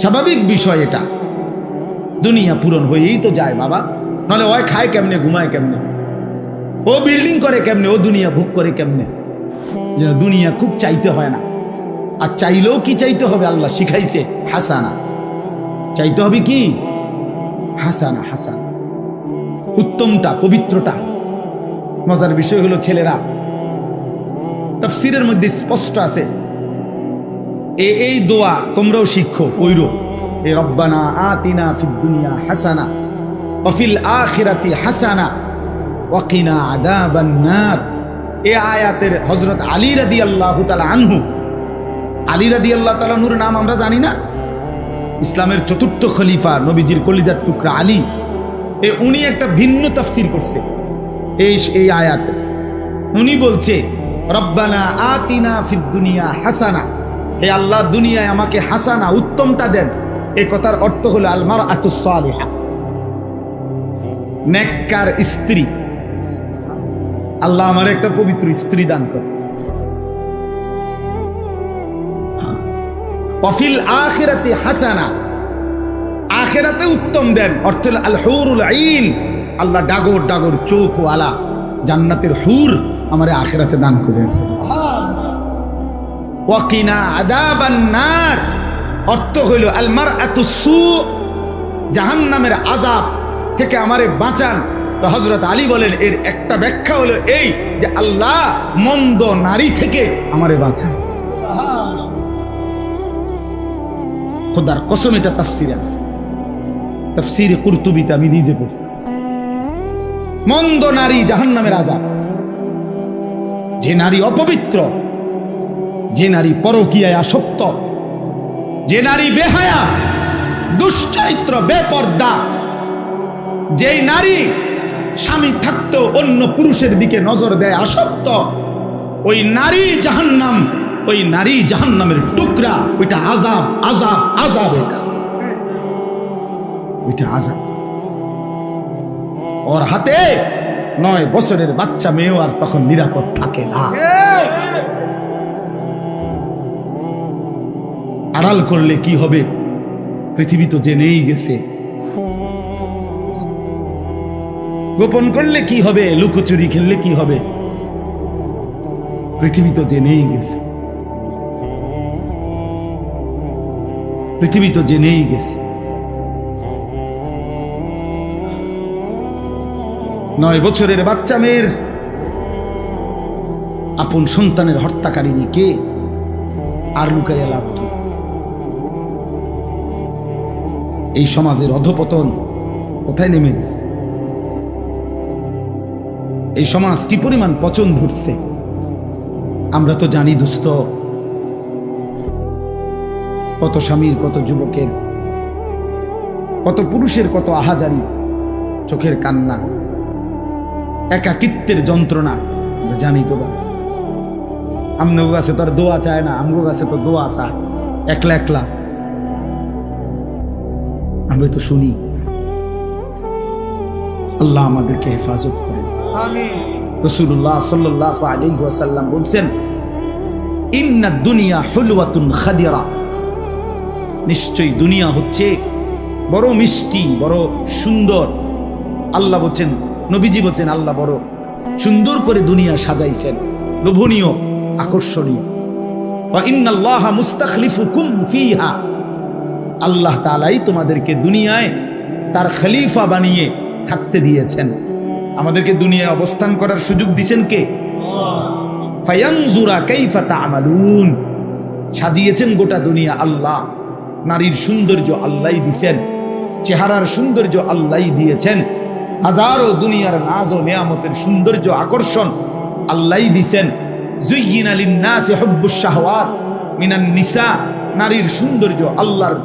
স্বাভাবিক বিষয় এটা। দুনিয়া পূরণ হয়েই তো যায় বাবা, নাহলে ওই খায় কেমনে, ঘুমায় কেমনে, ও বিল্ডিং করে কেমনে, ও দুনিয়া ভোগ করে কেমনে? যেন দুনিয়া খুব চাইতে হয় না। আর চাইলেও কি চাইতে হবে? আল্লাহ শিখাইছে হাসানা, চাইতে হবে কি? হাসানা, হাসানা, উত্তমটা, পবিত্রটা। মজার বিষয় হলো ছেলেরা, তাফসীরের মধ্যে স্পষ্ট আছে, এই দোয়া তোমরাও শিখো, কইরো, এ রব্বানা আতিনা ফিদ দুনিয়া হাসানা ওয়া ফিল আখিরাতি হাসানা ওয়া কিনা আযাবান নার। এই আয়াতের হযরত আলী রাদিয়াল্লাহু তাআলা আনহু, আলী রাদিয়াল্লাহু তাআলা নূর নাম আমরা জানি না? ইসলামের 4র্থ খলিফা, নবীজির কলিজার টুকরা আলী, উনি একটা ভিন্ন তাফসীর করছে এই আয়াতের। উনি বলছে রব্বানা আতিনা ফিদ দুনিয়া হাসানা, হে আল্লাহ দুনিয়ায় আমাকে হাসানা, উত্তমটা দেন। এই কথার অর্থ হলো আল মারআতুস সালিহা, নেককার স্ত্রী। আল্লাহ আমার একটা পবিত্র স্ত্রী দান করে। ওয়াফিল আখিরাতি হাসানা, আখিরাতে উত্তম দেন। অর্থ হলো আল হুরুল আইন, আল্লাহ ডাগর ডাগর চোখ ওয়ালা জান্নাতের হুর আমারে আখিরাতে দান করেন। ওয়া কিনা আযাবান নার, অর্থ হইল আল মারআতুস সু, জাহান্নামের আযাব থেকে আমারে বাঁচান। তো হযরত আলী বলেন এর একটা ব্যাখ্যা হলো এই যে আল্লাহ মন্দ নারী থেকে আমারে বাঁচান। খোদার কসম এটা তাফসীরে আছে, তাফসীরে কুরতুবিতে আমি নিজে পড়ছি। মন্দ নারী জাহান্নামের আযাব, যে নারী অপবিত্র, যে নারী পরকীয়ায় আসক্ত, যে নারী বেহায়া, দুশ্চরিত্র, বেপর্দা, যেই নারী স্বামী থাকতেও অন্য পুরুষের দিকে নজর দেয়, আসক্ত, ওই নারী জাহান্নাম, ওই নারী জাহান্নামের টুকরা। ওইটা আযাব, আযাব, আযাব, ওইটা আযাব। ওর হাতে 9 বছরের বাচ্চা মেয়েও আর তখন নিরাপদ থাকে না। আড়াল করলে কি হবে? পৃথিবী তো জেনেই গেছে। গোপন করলে কি হবে? লুকোচুরি খেললে কি হবে? পৃথিবী তো জেনেই গেছে। পৃথিবী তো জেনেই গেছে। 9 বছরের বাচ্চা মেয়ের আপন সন্তানের হত্যাকারিনী কে? আর লুকাইয়া লাভ কি? এই সমাজের অধপতন কোথায় নেমে গেছে? এই সমাজ কি পরিমাণ পচন ধরছে আমরা তো জানি দোস্ত। কত স্বামীর, কত যুবকের, কত পুরুষের কত আহাজারি, চোখের কান্না, একাকিত্বের যন্ত্রণা আমরা জানি তো। বাস আমগো কাছে তো আর দোয়া চায় না, আমগো কাছে তো দোয়া চায় একলা একলা। আমরা তো শুনি। আল্লাহ আমাদেরকে হেফাজত করেন। আমিন। রাসূলুল্লাহ সাল্লাল্লাহু আলাইহি ওয়াসাল্লাম বলছেন, ইন্নাদ দুনিয়া হুলওয়াতুন খাদিরা, নিশ্চয়ই দুনিয়া হচ্ছে বড় মিষ্টি, বড় সুন্দর। আল্লাহ বলছেন, নবীজি বলছেন, আল্লাহ বড় সুন্দর করে দুনিয়া সাজাইছেন, লোভনীয়, আকর্ষণীয়। ওয়া ইন্নাল্লাহা মুস্তাখলিফুকুম ফিহা, আল্লাহ তাআলাই তোমাদেরকে দুনিয়ায় তার খলিফা বানিয়ে থাকতে দিয়েছেন। আমাদেরকে দুনিয়ায় অবস্থান করার সুযোগ দিয়েছেন কে? ফায়ানজুরা কাইফা তা'মালুন, সাজিয়েছেন গোটা দুনিয়া আল্লাহ। নারীর সৌন্দর্য আল্লাহই দিয়েছেন, চেহারার সৌন্দর্য আল্লাহই দিয়েছেন, হাজারো দুনিয়ার নাজ ও নিয়ামতের সৌন্দর্য আকর্ষণ আল্লাহই দিয়েছেন। যুয়্যিনা লিন-নাসি হুব্বুশ শাহওয়াত মিনান নিসা, নারীর সৌন্দর্য আল্লাহর,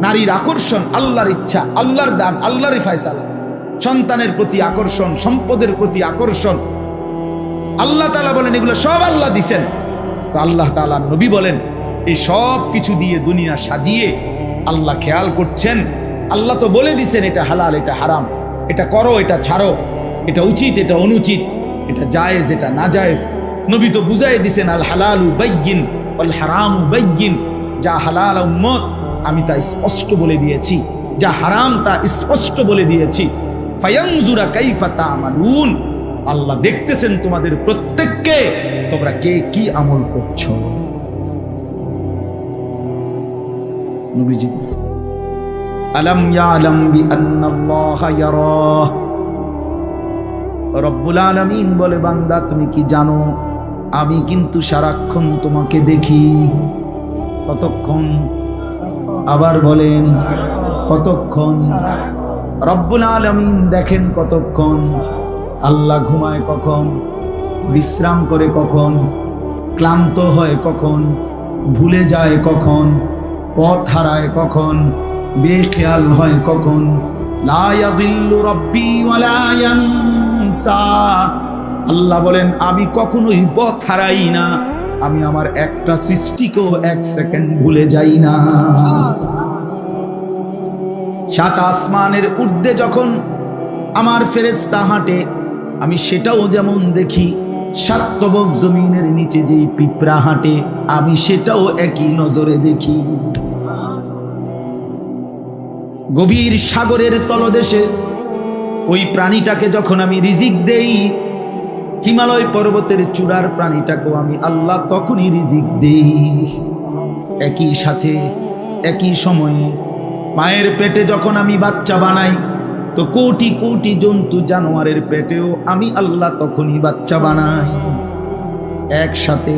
নারীর আকর্ষণ আল্লাহর ইচ্ছা, আল্লাহর দান, আল্লাহরই ফয়সালা। সন্তানের প্রতি আকর্ষণ, সম্পদের প্রতি আকর্ষণ, আল্লাহ তাআলা বলেন এগুলো সব আল্লাহ দিছেন। তো আল্লাহ তাআলা নবী বলেন এই সব কিছু দিয়ে দুনিয়া সাজিয়ে আল্লাহ খেয়াল করছেন। আল্লাহ তো বলে দিছেন এটা হালাল, এটা হারাম, এটা করো, এটা ছাড়ো, এটা উচিত, এটা অনুচিত, এটা জায়েজ, এটা না জায়েজ। নবী তো বুঝাই দিছেন, আল হালালু বাইয়িন ওয়াল হারামু বাইয়িন, যা হালাল উম্মত আমি তা স্পষ্ট বলে দিয়েছি, যা হারাম তা স্পষ্ট বলে দিয়েছি। ফায়ানজুরা কাইফা তা'মালুন, আল্লাহ দেখতেছেন তোমাদের প্রত্যেককে, তোমরা কে কি আমল করছো। নবীজি বলেন, আলাম ইয়ালাম বিআন্নাল্লাহা ইয়ারা, রব্বুল আলামিন বলে, বান্দা তুমি কি জানো আমি কিন্তু সারাক্ষণ তোমাকে দেখি। কতক্ষণ? আবার বলেন কতক্ষণ? রব্বুল আলামিন দেখেন কতক্ষণ। আল্লাহ ঘুমায় কখন, বিশ্রাম করে কখন, ক্লান্ত হয় কখন, ভুলে যায় কখন, পথ হারায় কখন, বেখেয়াল হয় কখন। লা ইয়াদিল্লু রাব্বি ওয়ালা ইয়ানসা, আল্লাহ বলেন আমি কখনোই পথ হারাই না, আমি আমার একটা সৃষ্টিকেও 1 সেকেন্ড ভুলে যাই না। 7 আসমানের ঊর্ধ্বে যখন আমার ফেরেশতা হাঁটে আমি সেটাও যেমন দেখি, 7 তবক জমিনের নিচে যেই পিঁপড়া হাঁটে আমি সেটাও একই নজরে দেখি। গভীর সাগরের তলদেশে ওই প্রাণীটাকে যখন আমি রিজিক দেই, হিমালয় পর্বতের চূড়ার প্রাণীটাকেও আমি আল্লাহ তখনই রিজিক দেই। একই সাথে একই সময়ে মায়ের পেটে যখন আমি বাচ্চা বানাই তো কোটি কোটি জন্তু জানোয়ারের পেটেও আমি আল্লাহ তখনই বাচ্চা বানাই। একসাথে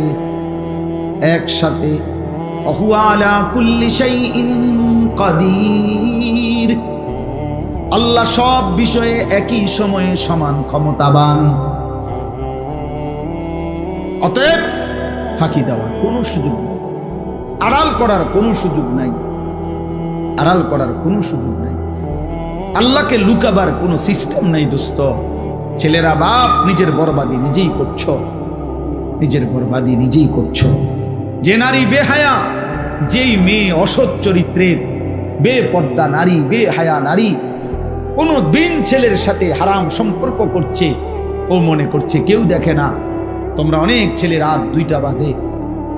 একসাথে। ওহুয়া আলা কুল্লি শাইইন কাদির, আল্লাহ সব বিষয়ে একই সময়ে সমান ক্ষমতাবান। অতএব ফাঁকি দেওয়ার কোনো সুযোগ নেই, আড়াল করার কোনো সুযোগ নাই, আড়াল করার কোনো সুযোগ নাই, আল্লাহকে লুকাবার কোনো সিস্টেম নাই দোস্ত। ছেলেরা বাপ নিজের বরবাদি নিজেই করছো, নিজের বরবাদি নিজেই করছো। যে নারী বেহায়া, যেই মেয়ে অসৎ চরিত্রের, বেপর্দা নারী, বেহায়া নারী কোনো দিন ছেলের সাথে হারাম সম্পর্ক করছে, ও মনে করছে কেউ দেখে না। তোমরা অনেক ছেলে রাত 2টা বাজে,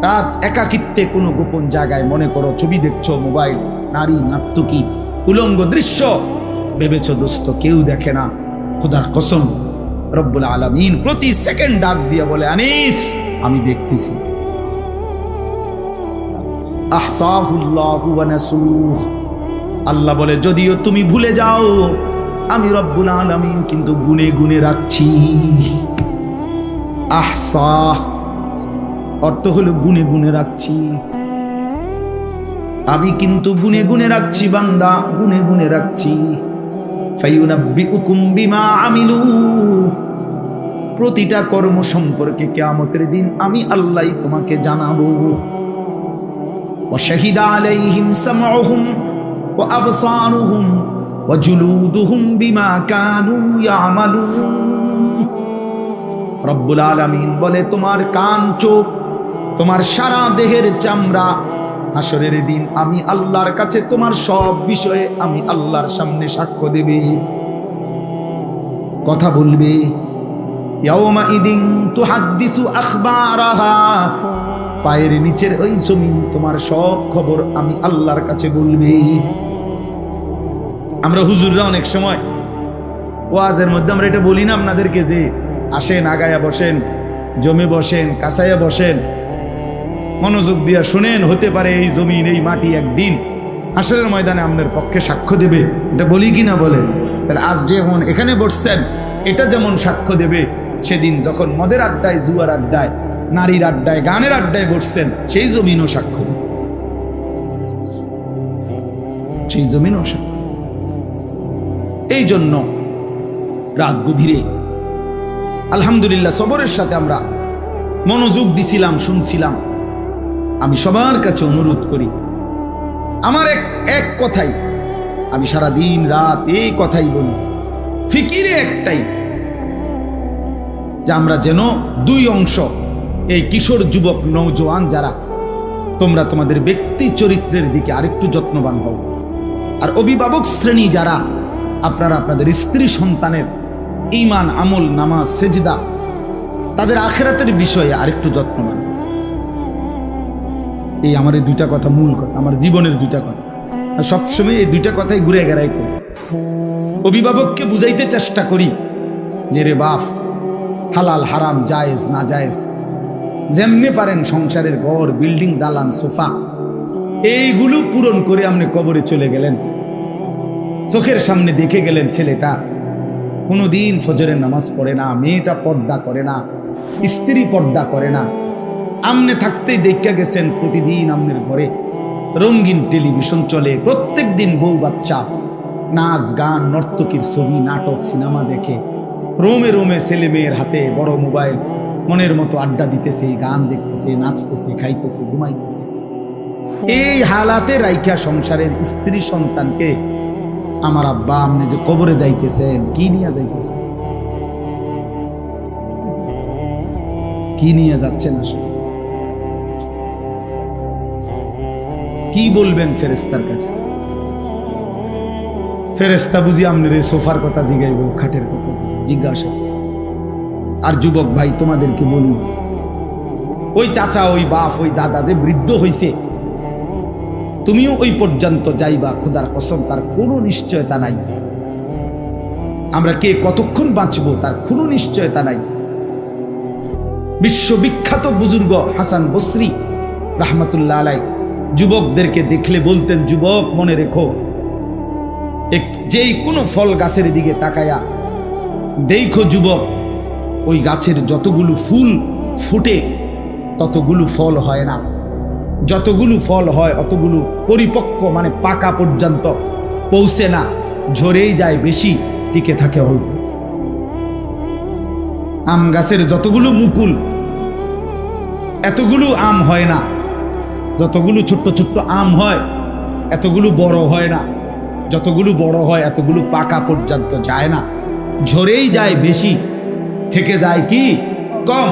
রাত একাকিত্বে কোনো গোপন জায়গায় মনে করো ছবি দেখছো, মোবাইল, নারী নাট্যকি উলঙ্গ দৃশ্য, ভেবেছো দোস্ত কেউ দেখে না। খোদার কসম রব্বুল আলামিন প্রতি সেকেন্ড ডাক দিয়ে বলে, আনিস আমি দেখতেছি। আহসাহুল্লাহু ওয়া নাসুহ। আল্লাহ বলে যদিও তুমি ভুলে যাও, আমি রব্বুল আলামিন কিন্তু গুনে গুনে রাখছি। আহসাহ অর্থ হলো গুনে গুনে রাখছি। আমি কিন্তু গুনে গুনে রাখছি বান্দা, গুনে গুনে রাখছি। ফায়ুনাব্বিউকুম বিমা আমিলু, প্রতিটা কর্ম সম্পর্কে কিয়ামতের দিন আমি আল্লাহই তোমাকে জানাবো। ওয়া শাহিদা আলাইহিম সামউহুম ওয়া আবসারুহুম ওয়া জুলুদুহুম বিমা কানু ইয়ামালুন। রব্বুল আলামিন বলে তোমার কান, চোখ, তোমার সারা দেহের চামড়া হাসরের দিন আমি আল্লাহর কাছে তোমার সব বিষয়ে আমি আল্লাহর সামনে সাক্ষ্য দেবে, কথা বলবে। ইয়াউমা ইদিন তুহাদ্দিসু আখবারাহা, পায়ের নিচের ওই জমিন তোমার সব খবর আমি আল্লাহর কাছে বলবে। আমরা হুজুররা অনেক সময় ওয়াজের মধ্যে আমরা এটা বলি না আপনাদেরকে যে আসেন আগায়া বসেন, জমে বসেন, কাছাইয়া বসেন, মনোযোগ দিয়া শুনেন, হতে পারে এই জমিন এই মাটি একদিন হাসরের ময়দানে আপনার পক্ষে সাক্ষ্য দেবে। এটা বলি কি না বলেন? তাহলে আজ যেমন এখানে বসছেন এটা যেমন সাক্ষ্য দেবে, সেদিন যখন মদের আড্ডায়, জুয়ার আড্ডায়, নারীর আড্ডায়, গানের আড্ডায় বসছেন সেই জমিনও সাক্ষ্য দেবে, সেই জমিনও সাক্ষ্য। এই জন্য রাত গভীরে আলহামদুলিল্লাহ সবরের সাথে আমরা মনোযোগ দিছিলাম, শুনছিলাম। আমি সবার কাছে অনুরোধ করি, আমার এক কথাই, আমি সারা দিন রাত এই কথাই বলি, ফিকিরে একটাই, যে আমরা যেন দুই অংশ, এই কিশোর যুবক নওজোয়ান যারা, তোমরা তোমাদের ব্যক্তি চরিত্রের দিকে আরেকটু যত্নবান হও। আর অভিভাবক শ্রেণী যারা, আপনারা আপনাদের স্ত্রী সন্তানের ঈমান, আমল, নামাজ, সেজদা, তাদের আখিরাতের বিষয়ে আরেকটু যত্নবান। এই আমার এই দুইটা কথা মূল কথা, আমার জীবনের দুইটা কথা। আর সবসময় এই দুইটা কথাই ঘুরে গেড়াই করি। অভিভাবককে বুঝাইতে চেষ্টা করি যে রে বাপ, হালাল হারাম, জায়েজ না জায়েজ, যেমনি পারেন সংসারের ঘর, বিল্ডিং, দালান, সোফা, এইগুলো পূরণ করে আপনি কবরে চলে গেলেন। চোখের সামনে দেখে গেলেন ছেলেটা কোনোদিন ফজরের নামাজ পড়ে না, মেয়েটা পর্দা করে না, স্ত্রী পর্দা করে না। আমনে থাকতেই দেখা গেছেন প্রতিদিন আমনের ঘরে রঙিন টেলিভিশন চলে, প্রত্যেক দিন বউ বাচ্চা নাচ গান, নর্তকীর ছবি, নাটক, সিনেমা দেখে, রোমে রোমে ছেলে মেয়ের হাতে বড় মোবাইল, মনের মতো আড্ডা দিতেছে, গান দেখতেছে, নাচতেছে, খাইতেছে, ঘুমাইতেছে। এই হালাতে রাইখা সংসারের স্ত্রী সন্তানকে আমার আব্বা আপনি যে কবরে যাইতেছেন, কি নিয়ে যাইতেছেন, কি নিয়ে যাচ্ছেন, আসলে কি বলবেন ফেরেশতার কাছে? ফেরেশতা বুঝি আপনার এই সোফার কথা জিগাইব, খাটের কথা জিজ্ঞাসা। আর যুবক ভাই তোমাদেরকে বলি, ওই চাচা, ওই বাপ, ওই দাদা যে বৃদ্ধ হইছে, তুমিও ওই পর্যন্ত যাইবা, খোদার কসম তার কোনো নিশ্চয়তা নাই। আমরা কে কতক্ষণ বাঁচবো তার কোনো নিশ্চয়তা নাই। বিশ্ববিখ্যাত বুজুর্গ হাসান বসরি রাহমাতুল্লাহ আলাইহি যুবকদেরকে দেখলে বলতেন, যুবক মনে রেখো, যেই কোনো ফল গাছের দিকে তাকায়া দেখো যুবক, ওই গাছের যতগুলো ফুল ফুটে ততগুলো ফল হয় না, যতগুলো ফল হয় অতগুলো পরিপক্ক মানে পাকা পর্যন্ত পৌঁছে না, ঝরেই যায় বেশি, টিকে থাকে অল্প। আম গাছের যতগুলো মুকুল এতগুলো আম হয় না, যতগুলো ছোট্ট ছোট্ট আম হয় এতগুলো বড় হয় না, যতগুলো বড় হয় এতগুলো পাকা পর্যন্ত যায় না, ঝরেই যায় বেশি, থেকে যায় কি কম।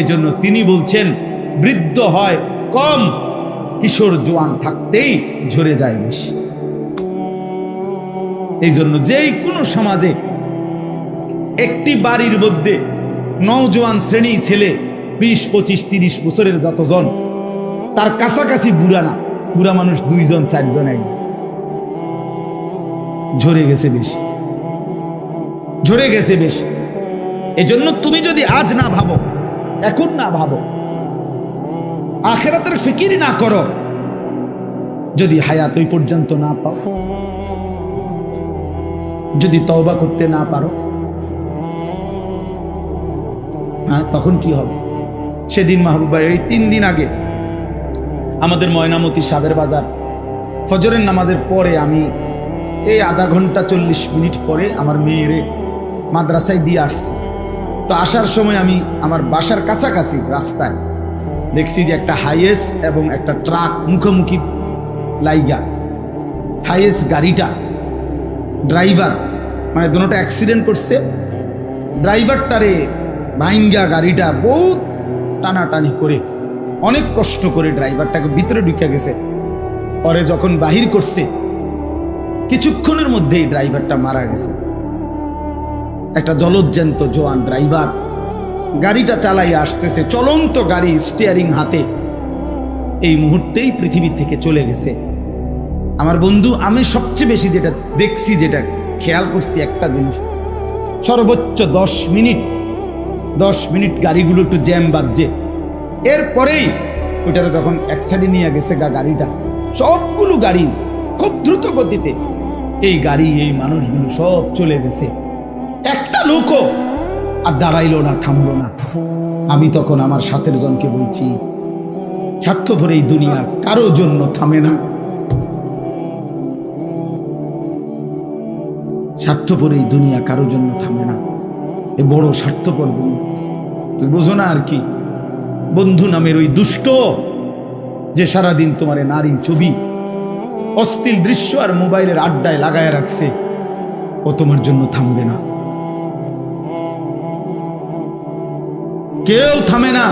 এজন্য তিনি বলছেন বৃদ্ধ হয় কম, কিশোর জোয়ান থাকতেই ঝরে যায় বেশি। এই জন্য যেই কোনো সমাজে একটি বাড়ির মধ্যে নওজোয়ান শ্রেণী ছেলে 20, 25, 30 বছরের যতজন, তার কাছাকাছি বুড়া না, বুড়া মানুষ 2 জন 4 জন, একজন, ঝরে গেছে বেশি, ঝরে গেছে বেশি। এজন্য তুমি যদি আজ না ভাবো, এখন না ভাবো, আখিরাতের ফিকির না করো, যদি হায়াত ওই পর্যন্ত না পাও, যদি তওবা করতে না পারো, হ্যাঁ, তখন কি হবে? সেদিন মাহবুব ভাই, এই 3 দিন আগে আমাদের ময়নামতি সাবের বাজার ফজরের নামাজের পরে আমি এই আধা ঘন্টা 40 মিনিট পরে আমার মেয়েরে মাদ্রাসায় দিয়ে আসছি। তো আসার সময় আমি আমার বাসার কাছাকাছি রাস্তায় দেখছি যে একটা হাইয়েস এবং একটা ট্রাক মুখোমুখি লাইগা। হাইয়েস গাড়িটা ড্রাইভার মানে দুটোটা অ্যাক্সিডেন্ট করছে, ড্রাইভারটারে ভাইঙ্গা গাড়িটা বহুত টানাটানি করে অনেক কষ্ট করে ড্রাইভারটাকে ভিতরে ঢুকে গেছে। পরে যখন বাহির করছে কিছুক্ষণের মধ্যেই ড্রাইভারটা মারা গেছে। একটা জলজ্যান্ত জোয়ান ড্রাইভার গাড়িটা চালাইয়া আসতেছে, চলন্ত গাড়ি, স্টিয়ারিং হাতে, এই মুহূর্তেই পৃথিবী থেকে চলে গেছে। আমার বন্ধু, আমি সবচেয়ে বেশি যেটা দেখছি, যেটা খেয়াল করছি একটা জিনিস, সর্বোচ্চ 10 মিনিট গাড়িগুলো একটু জ্যাম বাজছে, এরপরেই ওইটারে যখন এক সাইডে নিয়ে গেছে গাড়িটা, সবগুলো গাড়ি খুব দ্রুত গতিতে, এই গাড়ি এই মানুষগুলো সব চলে গেছে। একটা লোকও আর দাঁড়াইলো না, থামলো না। আমি তখন আমার সাথের জনকে বলছি, স্বার্থপর এই দুনিয়া কারো জন্য থামে না, স্বার্থপর এই দুনিয়া কারো জন্য থামে না। এ বড় স্বার্থপর তুই বোঝো না আর কি? বন্ধু নামের ওই দুষ্ট যে সারাদিন তোমার নারী ছবি, অশ্লীল দৃশ্য আর মোবাইলের আড্ডায় লাগায় রাখছে, ও তোমার জন্য থামবে না। কেউ থামে না,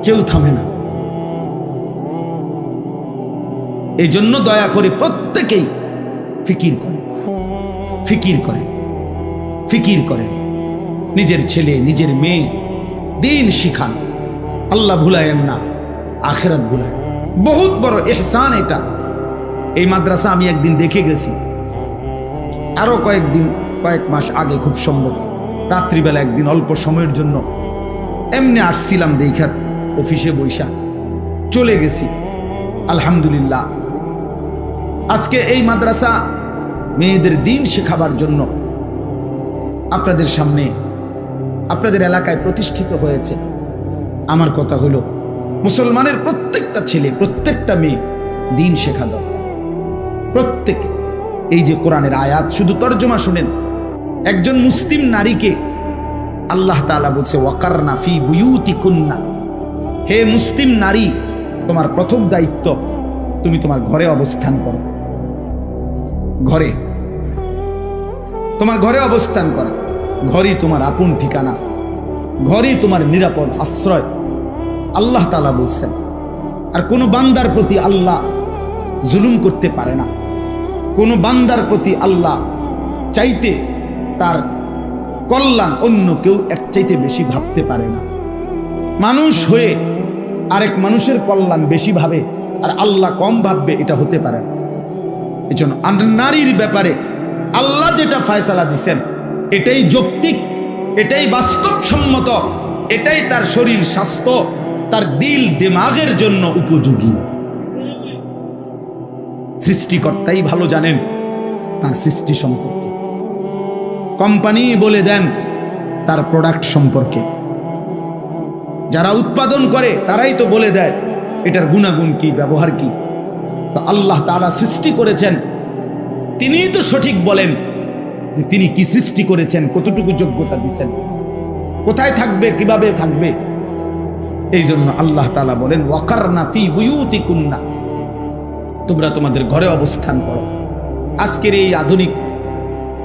কেউ থামে না। এই জন্য দয়া করে প্রত্যেকেই ফিকির করে নিজের ছেলে নিজের মেয়ে দিন শিখান। আল্লাহ ভুলায়েন না, আখিরাত ভুলায়েন। বহুত বড় ইহসান এটা। এই মাদ্রাসা আমি একদিন দেখে গেছি, আরো কয়েক মাস আগে, খুব সম্ভব রাত্রিবেলা একদিন অল্প সময়ের জন্য এমনি আসছিলাম, দেখা অফিসে বৈশা চলে গেছি। আলহামদুলিল্লাহ, আজকে এই মাদ্রাসা মেয়েদের দিন শেখাবার জন্য আপনাদের সামনে, আপনাদের এলাকায় প্রতিষ্ঠিত হয়েছে। আমার কথা হলো, মুসলমানের প্রত্যেকটা ছেলে প্রত্যেকটা মেয়ে দিন শেখা দরকার, প্রত্যেকে। এই যে কোরআনের আয়াত, শুধু তর্জমা শুনেন। একজন মুসলিম নারীকে আল্লাহ তাআলা বলছে, ওয়াকারনা ফি বুয়ুতিকুন্না, হে মুসলিম নারী, তোমার প্রথম দায়িত্ব তুমি তোমার ঘরে অবস্থান করো। তোমার ঘরে অবস্থান করা, ঘরই তোমার আপন ঠিকানা, ঘরই তোমার নিরাপদ আশ্রয়, আল্লাহ তাআলা বলছেন। আর কোনো বান্দার প্রতি আল্লাহ জুলুম করতে পারে না। কোনো বান্দার প্রতি আল্লাহ চাইতে তার কল্যাণ অন্য কেউ এর চাইতে বেশি ভাবতে পারে না। মানুষ হয়ে আরেক মানুষের কল্যাণ বেশি ভাবে আর আল্লাহ কম ভাববে, এটা হতে পারে না। এই জন্য নারীর ব্যাপারে আল্লাহ যেটা ফয়সালা দিচ্ছেন এটাই যৌক্তিক, এটাই বাস্তবসম্মত, এটাই তার শরীর স্বাস্থ্য, তার দিল দিমাগের জন্য উপযোগী। সৃষ্টিকর্তাই ভালো জানেন তার সৃষ্টি সম্পর্কে, কোম্পানি বলে দেন তার প্রোডাক্ট সম্পর্কে, যারা উৎপাদন করে তারাই তো বলে দেয় এটার গুণাগুণ কি, ব্যবহার কি। তো আল্লাহ তাআলা সৃষ্টি করেছেন, তিনিই তো সঠিক বলেন যে তিনি কি সৃষ্টি করেছেন, কতটুকু যোগ্যতা দিচ্ছেন, কোথায় থাকবে, কিভাবে থাকবে। এই জন্য আল্লাহ তাআলা বলেন, ওয়াকারনা ফি বুয়ুতিকুন্না, তোমরা তোমাদের ঘরে অবস্থান করো। আজকের এই আধুনিক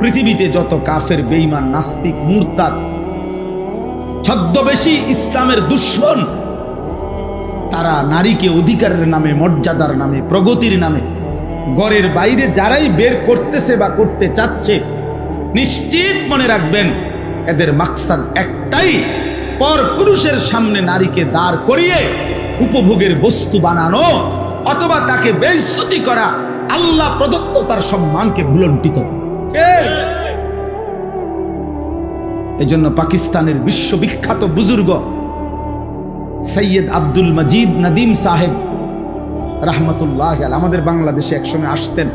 পৃথিবীতে যত কাফের, বেঈমান, নাস্তিক, মুরতাদ, ছদ্মবেশী ইসলামের দুশ্মন, তারা নারীকে অধিকারের নামে, মর্যাদার নামে, প্রগতির নামে ঘরের বাইরে যারাই বের করতেছে বা করতে চাচ্ছে, নিশ্চিত মনে রাখবেন এদের মাকসাদ একটাই, পর পুরুষের সামনে নারীকে দাঁড় করিয়ে উপভোগের বস্তু বানানো অথবা তাকে বেইজ্জতি করা, আল্লাহ প্রদত্ত তার সম্মানকে ভুলণ্ঠিত করা। এজন্য পাকিস্তানের বিশ্ববিখ্যাত বুজুর্গ সৈয়দ আব্দুল মজিদ নদীম সাহেব রাহমাতুল্লাহ আলাইহি আমাদের বাংলাদেশে একসময় আসতেন।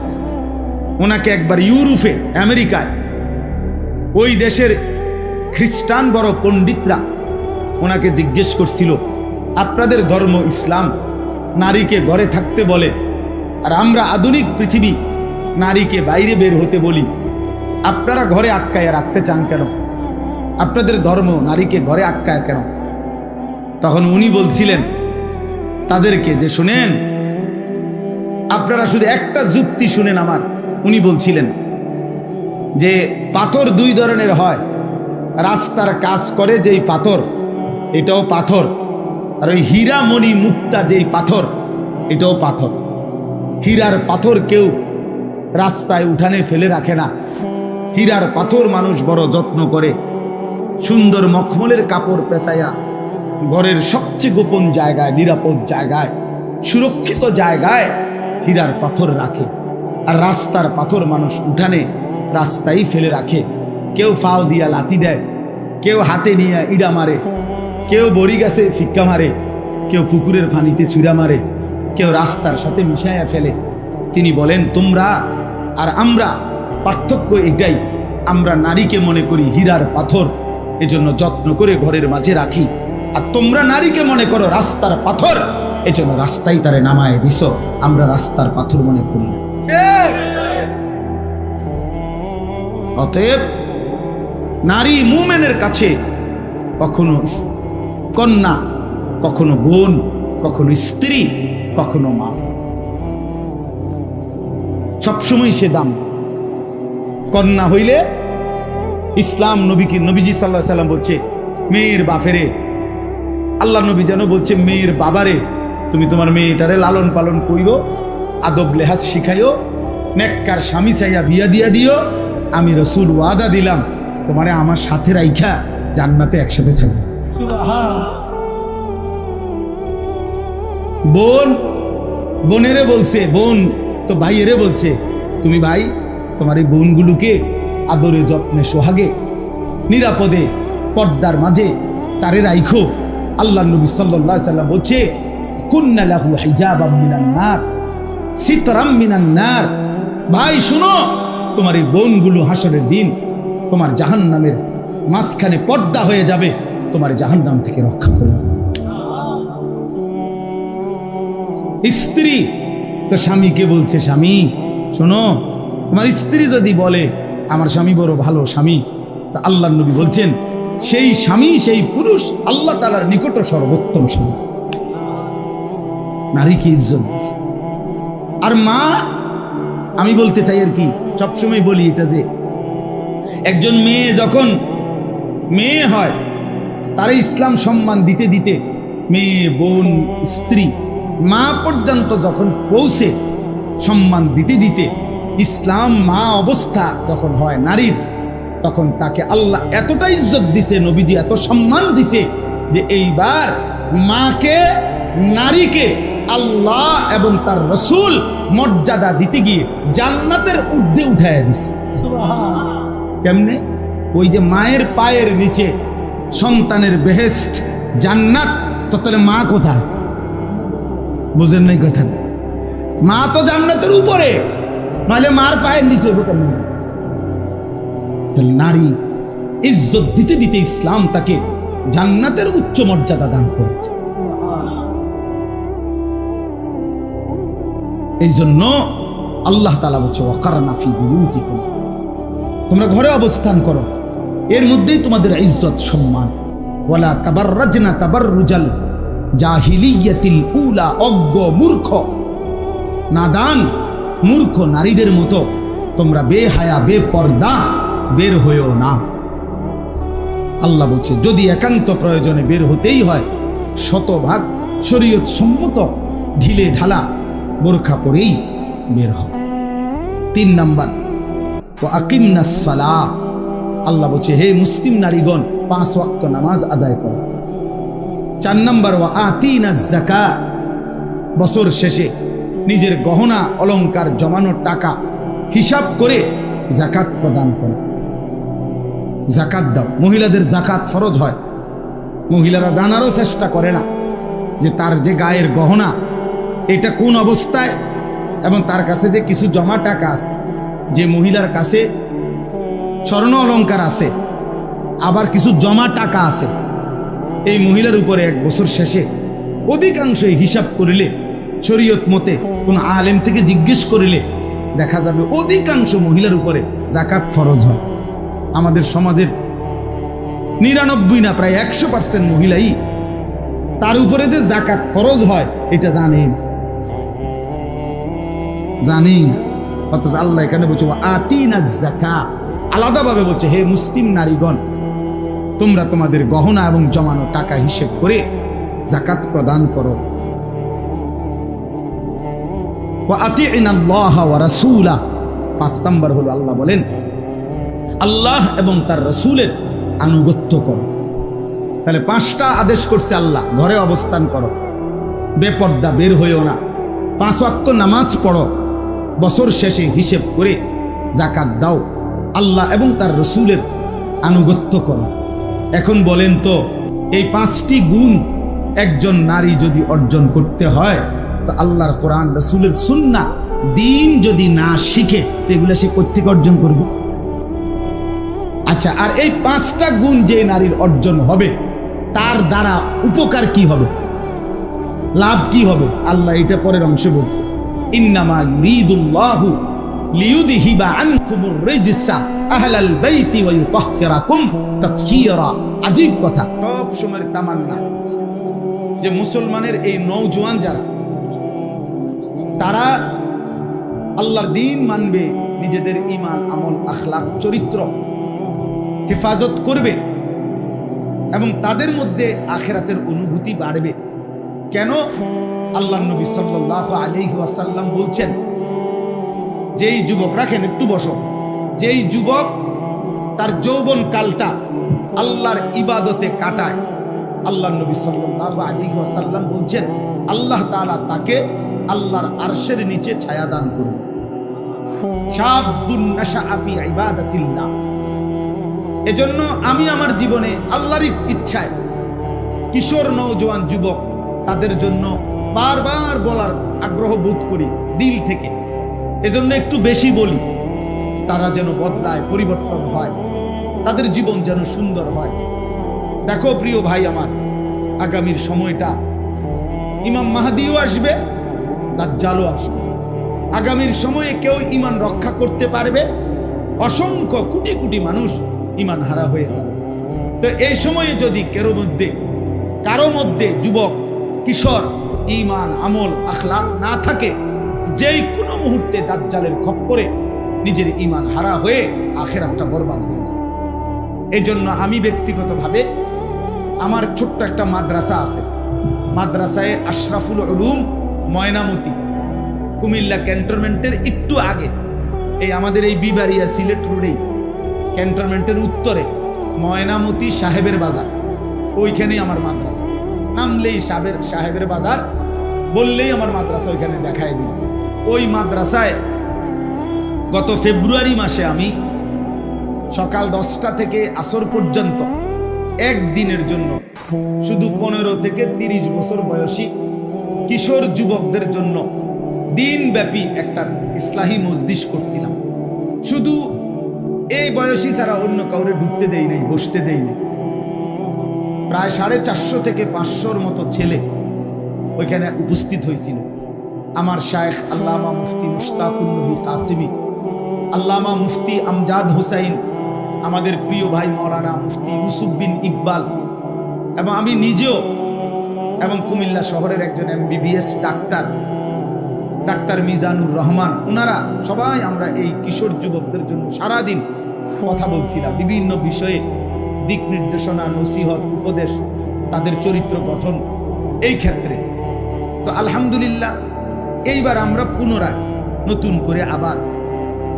ওনাকে একবার ইউরোপে, আমেরিকায়, ওই দেশের খ্রিস্টান বড় পণ্ডিতরা ওনাকে জিজ্ঞেস করছিল, আপনাদের ধর্ম ইসলাম নারীকে ঘরে থাকতে বলে, আর আমরা আধুনিক পৃথিবী নারীকে বাইরে বের হতে বলি, আপনারা ঘরে আটকায় রাখতে চান কেন? আপনাদের ধর্ম নারীকে ঘরে আটকায় কেন? তখন উনি বলছিলেন তাদেরকে যে, শুনেন, আপনারা শুধু একটা যুক্তি শুনেন আমার। উনি বলছিলেন যে পাথর দুই ধরনের হয়, রাস্তার কাজ করে যেই পাথর এটাও পাথর, আর ওই হীরা মণি মুক্তা যেই পাথর এটাও পাথর। হীরার পাথর কেউ রাস্তায় উঠানে ফেলে রাখে না। হীরার পাথর মানুষ বড় যত্ন করে, সুন্দর মখমলের কাপড় পেঁচাইয়া ঘরের সবচেয়ে গোপন জায়গায়, নিরাপদ জায়গায়, সুরক্ষিত জায়গায় হীরার পাথর রাখে। আর রাস্তার পাথর মানুষ উঠানে রাস্তায় ফেলে রাখে। কেউ ফাও দিয়া লাথি দেয়, কেউ হাতে নিয়ে ইড়া মারে, কেউ বড়ি গাছে ফিক্কা মারে, কেউ পুকুরের পানিতে ছুঁড়া মারে, কেউ রাস্তার সাথে মিশাইয়া ফেলে। তিনি বলেন, তোমরা আর আমরা পার্থক্য এটাই, আমরা নারীকে মনে করি হীরার পাথর, এজন্য যত্ন করে ঘরের মাঝে রাখি, আর তোমরা নারীকে মনে করো রাস্তার পাথর, এজন্য রাস্তায় তারে নামায় দিছ। আমরা রাস্তার পাথর মনে করি না। অতএব নারী মুমিনের কাছে কখনো কন্যা, কখনো বোন, কখনো স্ত্রী, কখনো মা, সবসময় সে দাম। কন্যা হইলে ইসলাম নবীজি সাল্লাল্লাহু আলাইহি সাল্লাম বলছে, মেয়ের বাপেরে, আল্লাহ নবী যেন বলছে মেয়ের বাবারে, তুমি তোমার মেয়েটারে লালন পালন কইরো, আদব লেহাজ শিখাইও, নেককার স্বামী চাইয়া বিয়া দিয়া দিও। আমি রসুল ওয়াদা দিলাম তোমারে আমার সাথে রাইখা জান্নাতে একসাথে থাকবে। বোন বোনেরে বলছে, বোন তো ভাইয়েরে বলছে, তুমি ভাই তোমার এই বোনগুলোকে আদরে যত্নে সোহাগে নিরাপদে পর্দার মাঝে তারে রাইখো। আল্লাহ নবী সাল্লাল্লাহু আলাইহি সাল্লাম বলছে, কুন্না লাহু হিজাবাম মিনান নার, সিতরাম মিনান নার। ভাই শুনো, তোমার এই বোনগুলো হাসরের দিন তোমার জাহান্নামের মাঝখানে পর্দা হয়ে যাবে, তোমার জাহান্নাম থেকে রক্ষা করবে। স্ত্রী তো স্বামীকে বলছে, স্বামী শোনো, তোমার স্ত্রী যদি বলে আমার স্বামী বড় ভালো স্বামী, তা আল্লাহ নবী বলছেন সেই স্বামী, সেই পুরুষ আল্লাহ তাআলার নিকট সর্বোত্তম স্বামী। নারীকে ইজ্জত দিয়েছে। আর মা, আমি বলতে চাই আর কি, সবসময় বলি এটা যে একজন মেয়ে যখন মেয়ে হয় তার ইসলাম সম্মান দিতে দিতে মেয়ে, বোন, স্ত্রী, মা পর্যন্ত যখন পৌঁছে সম্মান দিতে দিতে ইসলাম মা অবস্থা যখন হয় নারীর, তখন তাকে আল্লাহ এতটা ইজ্জত দিছে, নবীজি এত সম্মান দিছে যে এইবার মাকে, নারীকে আল্লাহ এবং তার রসুল মর্যাদা দিতে গিয়ে জান্নাতের ঊর্ধ্বে উঠায় দিছে। কেমনে? ওই যে মায়ের পায়ের নিচে সন্তানের বেহেশত জান্নাত, তো তাহলে মা কোথায়? বুঝেন নাই কথাটা? মা তো জান্নাতের উপরে, নাহলে মার পায়ের নিচে কেমন? নারী ইজ্জত দিতে দিতে ইসলাম তাকে জান্নাতের উচ্চ মর্যাদা দান করেছে। এই জন্য আল্লাহ তাআলা বলছে, ওয়াকারনা ফি বুয়ুতিকুম, তোমরা ঘরে অবস্থান করো, এর মধ্যেই তোমাদের ইজ্জত সম্মান। ওয়ালা তাবাররাজনা তাবাররুজাল জাহিলিয়াতিল উলা, অজ্ঞ মূর্খ নাদান মূর্খ নারীদের মতো তোমরা বেহায়া বেপর্দা বের হইও না। আল্লাহ বলছে যদি একান্ত প্রয়োজনে বের হতেই হয়, শতভাগ শরীয়ত সম্মত ঢিলে ঢালা বোরখা পরেই বের হও। 3 নাম্বার, ওয়া আকিমনাস সালাহ, আল্লাহ বলছে হে মুসলিম নারীগণ 5 ওয়াক্ত নামাজ আদায় করো। 4 নাম্বার, ওয়া আতিনাজ যাকাত, বছর শেষে নিজের গহনা অলংকার জমানো টাকা হিসাব করে যাকাত প্রদান করো। যাকাত দাও। মহিলাদের যাকাত ফরজ হয়, মহিলারা জানারও চেষ্টা করে না যে তার যে গায়ের গহনা এটা কোন অবস্থায়, এবং তার কাছে যে কিছু জমা টাকা আছে, যে মহিলার কাছে স্বর্ণ অলংকার আছে, আবার কিছু জমা টাকা আছে, এই মহিলার উপরে 1 বছর শেষে অধিকাংশই হিসাব করিলে, শরীয়ত মতে কোন আলেম থেকে জিজ্ঞেস করিলে দেখা যাবে অধিকাংশ মহিলার উপরে জাকাত ফরজ হয়। আমাদের সমাজের 99 না প্রায় 100% মহিলাই তার উপরে যে জাকাত ফরজ হয় এটা জানেন না। অথচ আল্লাহ এখানে বলছে আতিনা যাকাত, আলাদাভাবে বলছে হে মুসলিম নারীগণ, তোমরা তোমাদের গহনা এবং জমানো টাকা হিসেব করে যাকাত প্রদান করো। ওয়া আতিনাল্লাহ ওয়া রাসূলা, 5 নম্বর হলো আল্লাহ বলেন আল্লাহ এবং তার রাসূলের আনুগত্য করো। তাহলে 5টা আদেশ করছে আল্লাহ, ঘরে অবস্থান করো, বেপর্দা বের হইও না, 5 ওয়াক্ত নামাজ পড়ো, বছর শেষে হিসেব করে যাকাত দাও, আল্লাহ এবং তার রাসূলের আনুগত্য করো। এখন বলেন তো, এই 5টি গুণ একজন নারী যদি অর্জন করতে হয়, তো আল্লাহর কোরআন, রাসূলের সুন্নাহ, দিন যদি না শিখে তো এগুলো সে কোত্থেকে অর্জন করবে? আচ্ছা, আর এই 5টা গুণ যে নারীর অর্জন হবে তার দ্বারা উপকার কি হবে, লাভ কি হবে? আল্লাহ এটা পরের অংশে বলছে, ইন্নামা ইউরিদুল্লাহু লিইউযহিবা আনকুমুর রিজসা আহলাল বাইতি ওয়া ইউতাহহিরাকুম তাতহীরা। আজীব কথা, সব সময়ের তামান্না যে মুসলমানের এই নওজোয়ান যারা, তারা আল্লাহর দ্বীন মানবে, নিজেদের ঈমান, আমল, আখলাক, চরিত্র হেফাজত করবে এবং তাদের মধ্যে আখিরাতের অনুভূতি বাড়বে। কেন? আল্লাহর নবী সাল্লাল্লাহু আলাইহি ওয়াসাল্লাম বলছেন, যেই যুবক, রাখেন একটু বসো, যেই যুবক তার যৌবন কালটা আল্লাহর ইবাদতে কাটায়, আল্লাহর নবী সাল্লাল্লাহু আলাইহি ওয়াসাল্লাম বলছেন আল্লাহ তাআলা তাকে আল্লাহর আরশের নিচে ছায়া দান করবে। শাবুন নাশাআ ফি ইবাদাতিল্লাহ। এজন্য আমি আমার জীবনে আল্লাহরই ইচ্ছায় কিশোর, নওজোয়ান, যুবক, তাদের জন্য বারবার বলার আগ্রহ বোধ করি দিল থেকে। এজন্য একটু বেশি বলি, তারা যেন বদলায়, পরিবর্তন হয়, তাদের জীবন যেন সুন্দর হয়। দেখো প্রিয় ভাই আমার, আগামীর সময়টা ইমাম মাহদিও আসবে, দাজ্জালও আসবে। আগামীর সময়ে কেউ ঈমান রক্ষা করতে পারবে, অসংখ্য কোটি কোটি মানুষ ঈমান হারা হয়ে যাবে। তো এই সময়ে যদি কারো মধ্যে যুবক, কিশোর ঈমান, আমল, আখলাক না থাকে, যেই কোনো মুহূর্তে দাজ্জালের খপ্পরে নিজের ঈমান হারা হয়ে আখিরাতটা বরবাদ হয়ে যায়। এই জন্য আমি ব্যক্তিগতভাবে, আমার ছোট্ট একটা মাদ্রাসা আছে, মাদ্রাসায় আশরাফুল উলুম ময়নামতি, কুমিল্লা ক্যান্টনমেন্টের একটু আগে, এই আমাদের এই বিবাড়িয়া সিলেট রোডেই ক্যান্টনমেন্টের উত্তরে ময়নামতি সাহেবের বাজার, ওইখানেই আমার মাদ্রাসা। নামলেই সাহেবের বাজার বললেই আমার মাদ্রাসা ওইখানে দেখায় দিই। ওই মাদ্রাসায় গত ফেব্রুয়ারি মাসে আমি সকাল 10টা থেকে আসর পর্যন্ত একদিনের জন্য শুধু 15 থেকে 30 বছর বয়সী কিশোর যুবকদের জন্য দিনব্যাপী একটা ইসলাহি মজলিস করছিলাম। শুধু এই বয়সী ছাড়া অন্য কাউরে ঢুকতে দেই নাই, বসতে দেই নাই। প্রায় 450 থেকে 500-র মতো ছেলে ওইখানে উপস্থিত হয়েছিল। আমার শায়েখ আল্লামা মুফতি মুশতাকুন নবী কাসিমি, আল্লামা মুফতি আমজাদ হোসাইন, আমাদের প্রিয় ভাই মাওলানা মুফতি ইউসুফ বিন ইকবাল, এবং আমি নিজেও, এবং কুমিল্লা শহরের একজন MBBS ডাক্তার মিজানুর রহমান, ওনারা সবাই আমরা এই কিশোর যুবকদের জন্য সারাদিন কথা বলছিলাম বিভিন্ন বিষয়ে, দিক নির্দেশনা, নসিহত, উপদেশ, তাদের চরিত্র গঠন এই ক্ষেত্রে। তো আলহামদুলিল্লাহ, এইবার আমরা পুনরায় নতুন করে আবার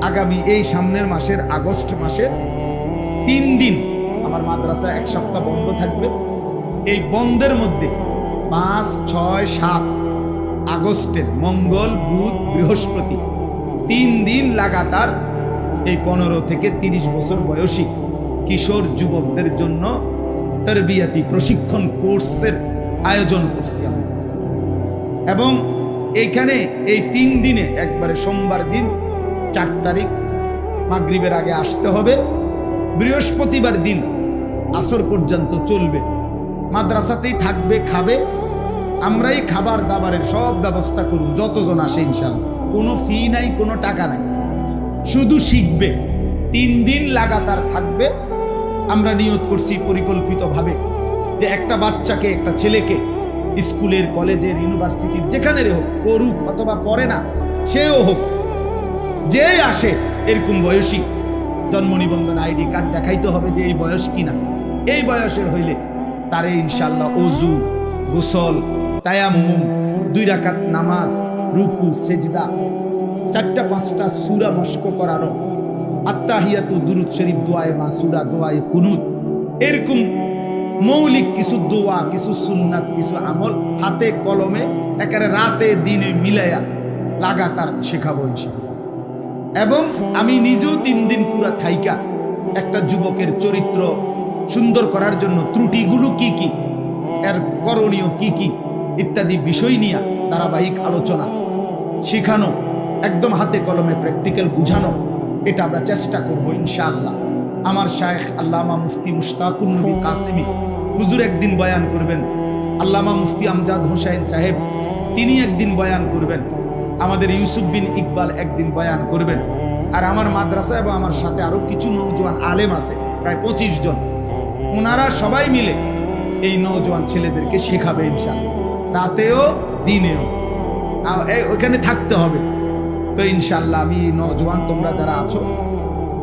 আগামী এই সামনের মাসের আগস্ট মাসের 3 দিন আমার মাদ্রাসা 1 সপ্তাহ বন্ধ থাকবে। এই বন্ধের মধ্যে 5, 6, 7 আগস্টের মঙ্গল, বুধ, বৃহস্পতি 3 দিন লাগাতার এই 15 থেকে 30 বছর বয়সী কিশোর যুবকদের জন্য তারবিয়াতি প্রশিক্ষণ কোর্সের আয়োজন করছি আমরা। এবং এইখানে এই 3 দিনে একবারে সোমবার দিন 4 তারিখ মাগরিবের আগে আসতে হবে, বৃহস্পতিবার দিন আসর পর্যন্ত চলবে, মাদ্রাসাতেই থাকবে, খাবে, আমরাই খাবার দাবারের সব ব্যবস্থা করুন, যতজন আসে ইনশাআল্লাহ। কোনো ফি নাই, কোনো টাকা নাই, শুধু শিখবে। 3 দিন লাগাতার থাকবে। আমরা নিয়ত করছি পরিকল্পিতভাবে যে একটা বাচ্চাকে, একটা ছেলেকে স্কুলের, কলেজের, ইউনিভার্সিটির যেখানে হোক, পড়ুক অথবা পড়ে না, সেও হোক, যে আসে এরকম বয়সী জন্ম নিবন্ধন আইডি কার্ড দেখাইতে হবে যে এই বয়স কিনা। এই বয়সের হইলে তারে ইনশাআল্লাহ ওযু, গোসল, তায়াম্মুম, 2 রাকাত নামাজ, রুকু, সেজদা, 4-5টা সূরা মস্ক করানো, আত্তাহিয়াতু, দুরূদ শরীফ, দোয়ায়ে মাসুরা, দোয়ায়ে কুনুত, এরকম মৌলিক কিছু দোয়া, কিছু সুন্নাত, কিছু আমল হাতে কলমে একেবারে রাতে দিনে মিলাইয়া লাগাতার শেখাবো ইনশাআল্লাহ। এবং আমি নিজেও 3 দিন পুরা থাইকা একটা যুবকের চরিত্র সুন্দর করার জন্য ত্রুটিগুলো কি কি, এর করণীয় কি কি ইত্যাদি বিষয় নিয়ে ধারাবাহিক আলোচনা, শেখানো, একদম হাতে কলমে প্র্যাকটিক্যাল বুঝানো, এটা আমরা চেষ্টা করবো ইনশাআল্লাহ। আমার শায়েখ আল্লামা মুফতি মুশতাকুন নবী কাসিমি হুজুর একদিন বয়ান করবেন, আল্লামা মুফতি আমজাদ হোসেন সাহেব তিনি একদিন বয়ান করবেন, আমাদের ইউসুফ বিন ইকবাল একদিন বয়ান করবেন, আর আমার মাদ্রাসা এবং আমার সাথে আরো কিছু নওজোয়ান আলেম আছে প্রায় 25 জন, ওনারা সবাই মিলে এই নওজোয়ান ছেলেদেরকে শেখাবে ইনশাআল্লাহ, রাতেও দিনেও ওখানে থাকতে হবে। তো ইনশাআল্লাহ আমি নওজোয়ান তোমরা যারা আছো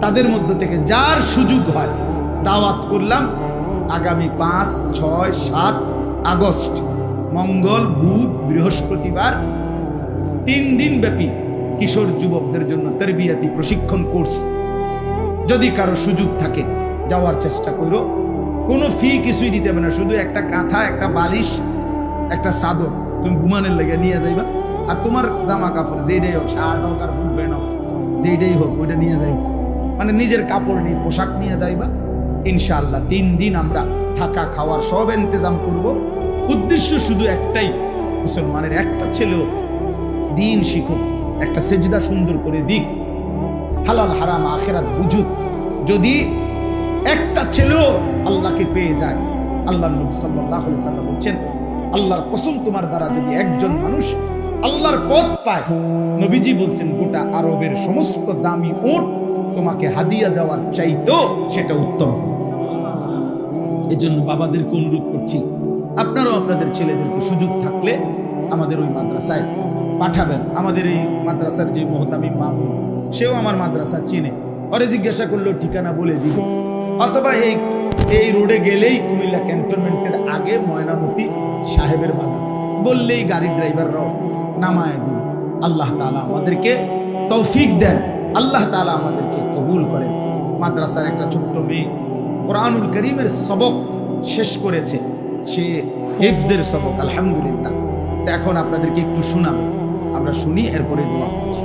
তাদের মধ্য থেকে যার সুযোগ হয় দাওয়াত করলাম, আগামী 5, 6, 7 আগস্ট মঙ্গল, বুধ, বৃহস্পতিবার 3 দিন ব্যাপী কিশোর যুবকদের জন্য তারবিয়াতি প্রশিক্ষণ কোর্স। যদি কারো সুযোগ থাকে যাওয়ার চেষ্টা করো, কোনো ফি কিছুই দিতে হবে না, শুধু একটা কাঁথা, একটা বালিশ, একটা চাদর তুমি ঘুমানোর লেগে নিয়ে যাইবা, আর তোমার জামা কাপড় যেটাই হোক, শার্ট হোক আর ফুল প্যান্ট হোক, যেটাই হোক ওইটা নিয়ে যাইবা, মানে নিজের কাপড় নিয়ে পোশাক নিয়ে যাইবা ইনশাআল্লাহ। 3 দিন আমরা থাকা খাওয়ার সব ইন্তজাম করব। উদ্দেশ্য শুধু একটাই, মুসলমানের একটা ছেলেও দিন শিখুক, একটা সেজদা সুন্দর করে দিক, হালাল হারাম আখিরাত বুঝুক। যদি একটা ছেলেও আল্লাহকে পেয়ে যায়, আল্লাহর নবী সাল্লাল্লাহু আলাইহি সাল্লাম বলেন, আল্লাহর কসম তোমার দ্বারা যদি একজন মানুষ আল্লাহর পথ পায়, নবীজি বলছেন গোটা আরবের সমস্ত দামি উট তোমাকে হাদিয়া দেওয়ার চাইতেও সেটা উত্তম। এজন্য বাবাদেরকে অনুরোধ করছি, আপনারাও আপনাদের ছেলেদেরকে সুযোগ থাকলে আমাদের ওই মাদ্রাসায় পাঠাবেন। আমাদের এই মাদ্রাসার যে মোহতামিম মামুন, সেও আমার মাদ্রাসা চিনে, ওরে জিজ্ঞাসা করলেও ঠিকানা বলে দিবে, অথবা এই রোডে গেলেই কুমিল্লা ক্যান্টনমেন্টের আগে ময়নামতি সাহেবের বাজার বললেই গাড়ির ড্রাইভাররাও নামায় দিন। আল্লাহ তাআলা আমাদেরকে তৌফিক দেন, আল্লাহ তাআলা আমাদেরকে কবুল করেন। মাদ্রাসার একটা ছোট্ট মেয়ে কোরআনুল করিমের সবক শেষ করেছে, সে হিফজের সবক, আলহামদুলিল্লাহ। এখন আপনাদেরকে একটু শোনাবো, আমরা শুনি, এরপরে দোয়া করছি।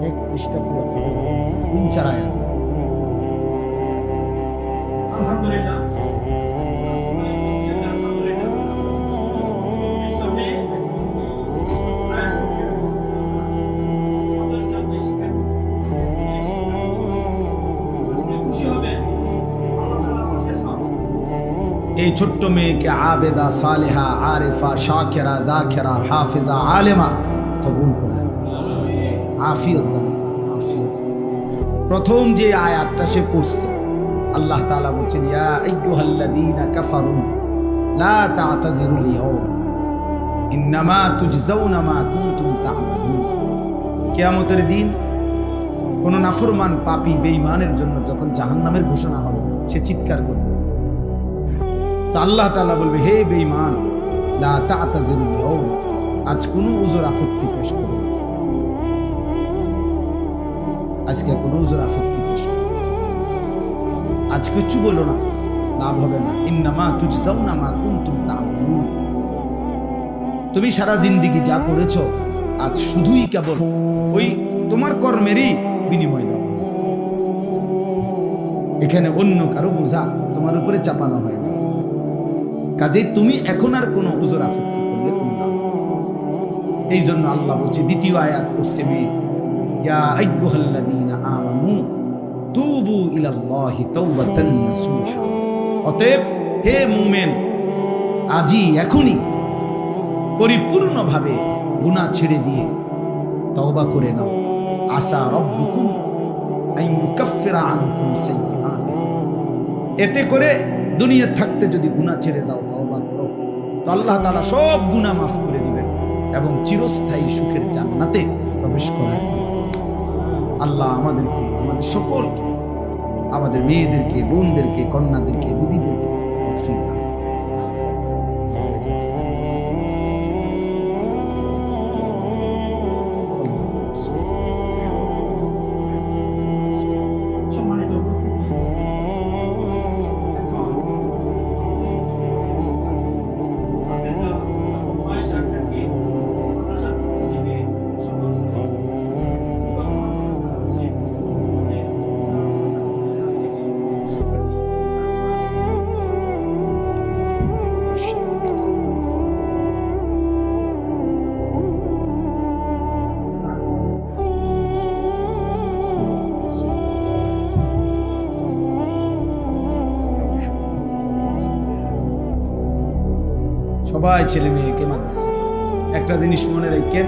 এক পৃষ্ঠা পুরো 3-4 আয়াত। আলহামদুলিল্লাহ, এই ছোট্ট মেয়েকে আবেদা, সালেহা, আরিফা, শাকিরা, জাকিরা, হাফিজা, আলেমা কবুল করেন, আফিয়ত দান, আফিয়ত। প্রথম যে আয়াতটা সে পড়ছে, আল্লাহ তাআলা বলছেন, ইয়া আইয়ুহাল্লাযীনা কাফারু লা তা'তাযিরুল ইয়াওম ইন্নামা তুজজাউনা মা কুনতুম তা'মালুন। কিয়ামতের দিন কোন নাফরমান পাপী বেঈমানের জন্য যখন জাহান্নামের ঘোষণা হবে, সে চিৎকার করবে। তো আল্লাহ তাআলা বলবে, হে বেঈমান, লা তা'তাযিরুল ইয়াওম, আজ কোনো উযর আপত্তি পেশ করো না, আজকে কোনো উযর আপত্তি পেশ করো, আজ কিছু বলো না, লাভ হবে না। ইন্নামা তুজজাউনা মা কুনতুম তা'মালুন, তুমি সারা জিন্দেগি যা করেছো আজ শুধুই কেবল ওই তোমার কর্মেরই বিনিময় দেওয়া হয়েছে। এখানে অন্য কারো বোঝা তোমার উপরে চাপানো হয় না। কাজেই তুমি এখন আর কোনো উযর আপত্তি করলে এই জন্য আল্লাহ বলছে, দ্বিতীয় আয়াত করছে মেয়ে, ইয়া আইয়ুহাল্লাযীনা আমানু তুবু ইলাল্লাহি তাওবাতান নাসুহা। অতএব হে মুমিন, আজই এখনই পরিপূর্ণভাবে গুনাহ ছেড়ে দিয়ে তওবা করে নাও। আসা রব্বুকুম আন ইউকাফিরা আনকুম সাইয়্যাতিকুম। এতে করে দুনিয়া থাকতে যদি গুনাহ ছেড়ে দাও, তওবা করো, তো আল্লাহ তাআলা সব গুনাহ মাফ করে দিবেন এবং চিরস্থায়ী সুখের জান্নাতে প্রবেশ করায় দিবেন। আল্লাহ আমাদেরকে, আমাদের সকলকে, আমাদের মেয়েদেরকে, বোনদেরকে, কন্যাদেরকে, বিবিদেরকে তৌফিক দান করুন। সম্মানিত উপস্থিতি, এখন আপনাদের বয়স থাকি মাদ্রাসা থেকে সকল সকল সবাই ছেলে মেয়েকে মাদ্রাসা। একটা জিনিস মনে রাখেন,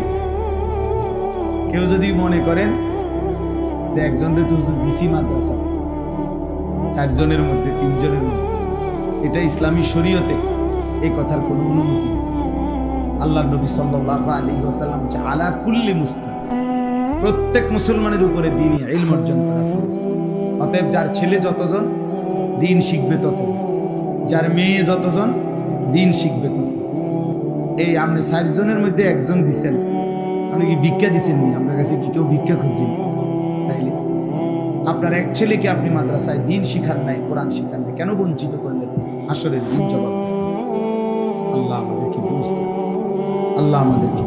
কেউ যদি মনে করেন যে একজনের তো হুজুর দিছি মাদ্রাসা, 4 জনের মধ্যে 3 জনের মধ্যে, এটা ইসলামী শরীয়তে এই কথার কোনো অনুমতি নেই। আল্লাহর নবী সাল্লাল্লাহু আলাইহি ওয়াসাল্লাম বলেছেন, আলা কুল্লি মুসলিম, প্রত্যেক মুসলমানের উপরে দ্বীনি ইলম অর্জন করা ফরজ। অতএব যার ছেলে যতজন দ্বীন শিখবে ততজন, যার মেয়ে যতজন দ্বীন শিখবে ততজন। এই আপনি 4 জনের মধ্যে একজন দিছেন, আপনি কি ভিক্ষা দিছেন নি? আপনার কাছে কি কেউ ভিক্ষা খুঁজছেন? তাইলে আপনার এক ছেলেকে আপনি মাদ্রাসায় দ্বীন শিখান নাই, কোরআন শিখান নাই, কেন বঞ্চিত করলেন? আসলে দিন জবাব। আল্লাহ আমাদেরকে বুঝতে, আল্লাহ আমাদেরকে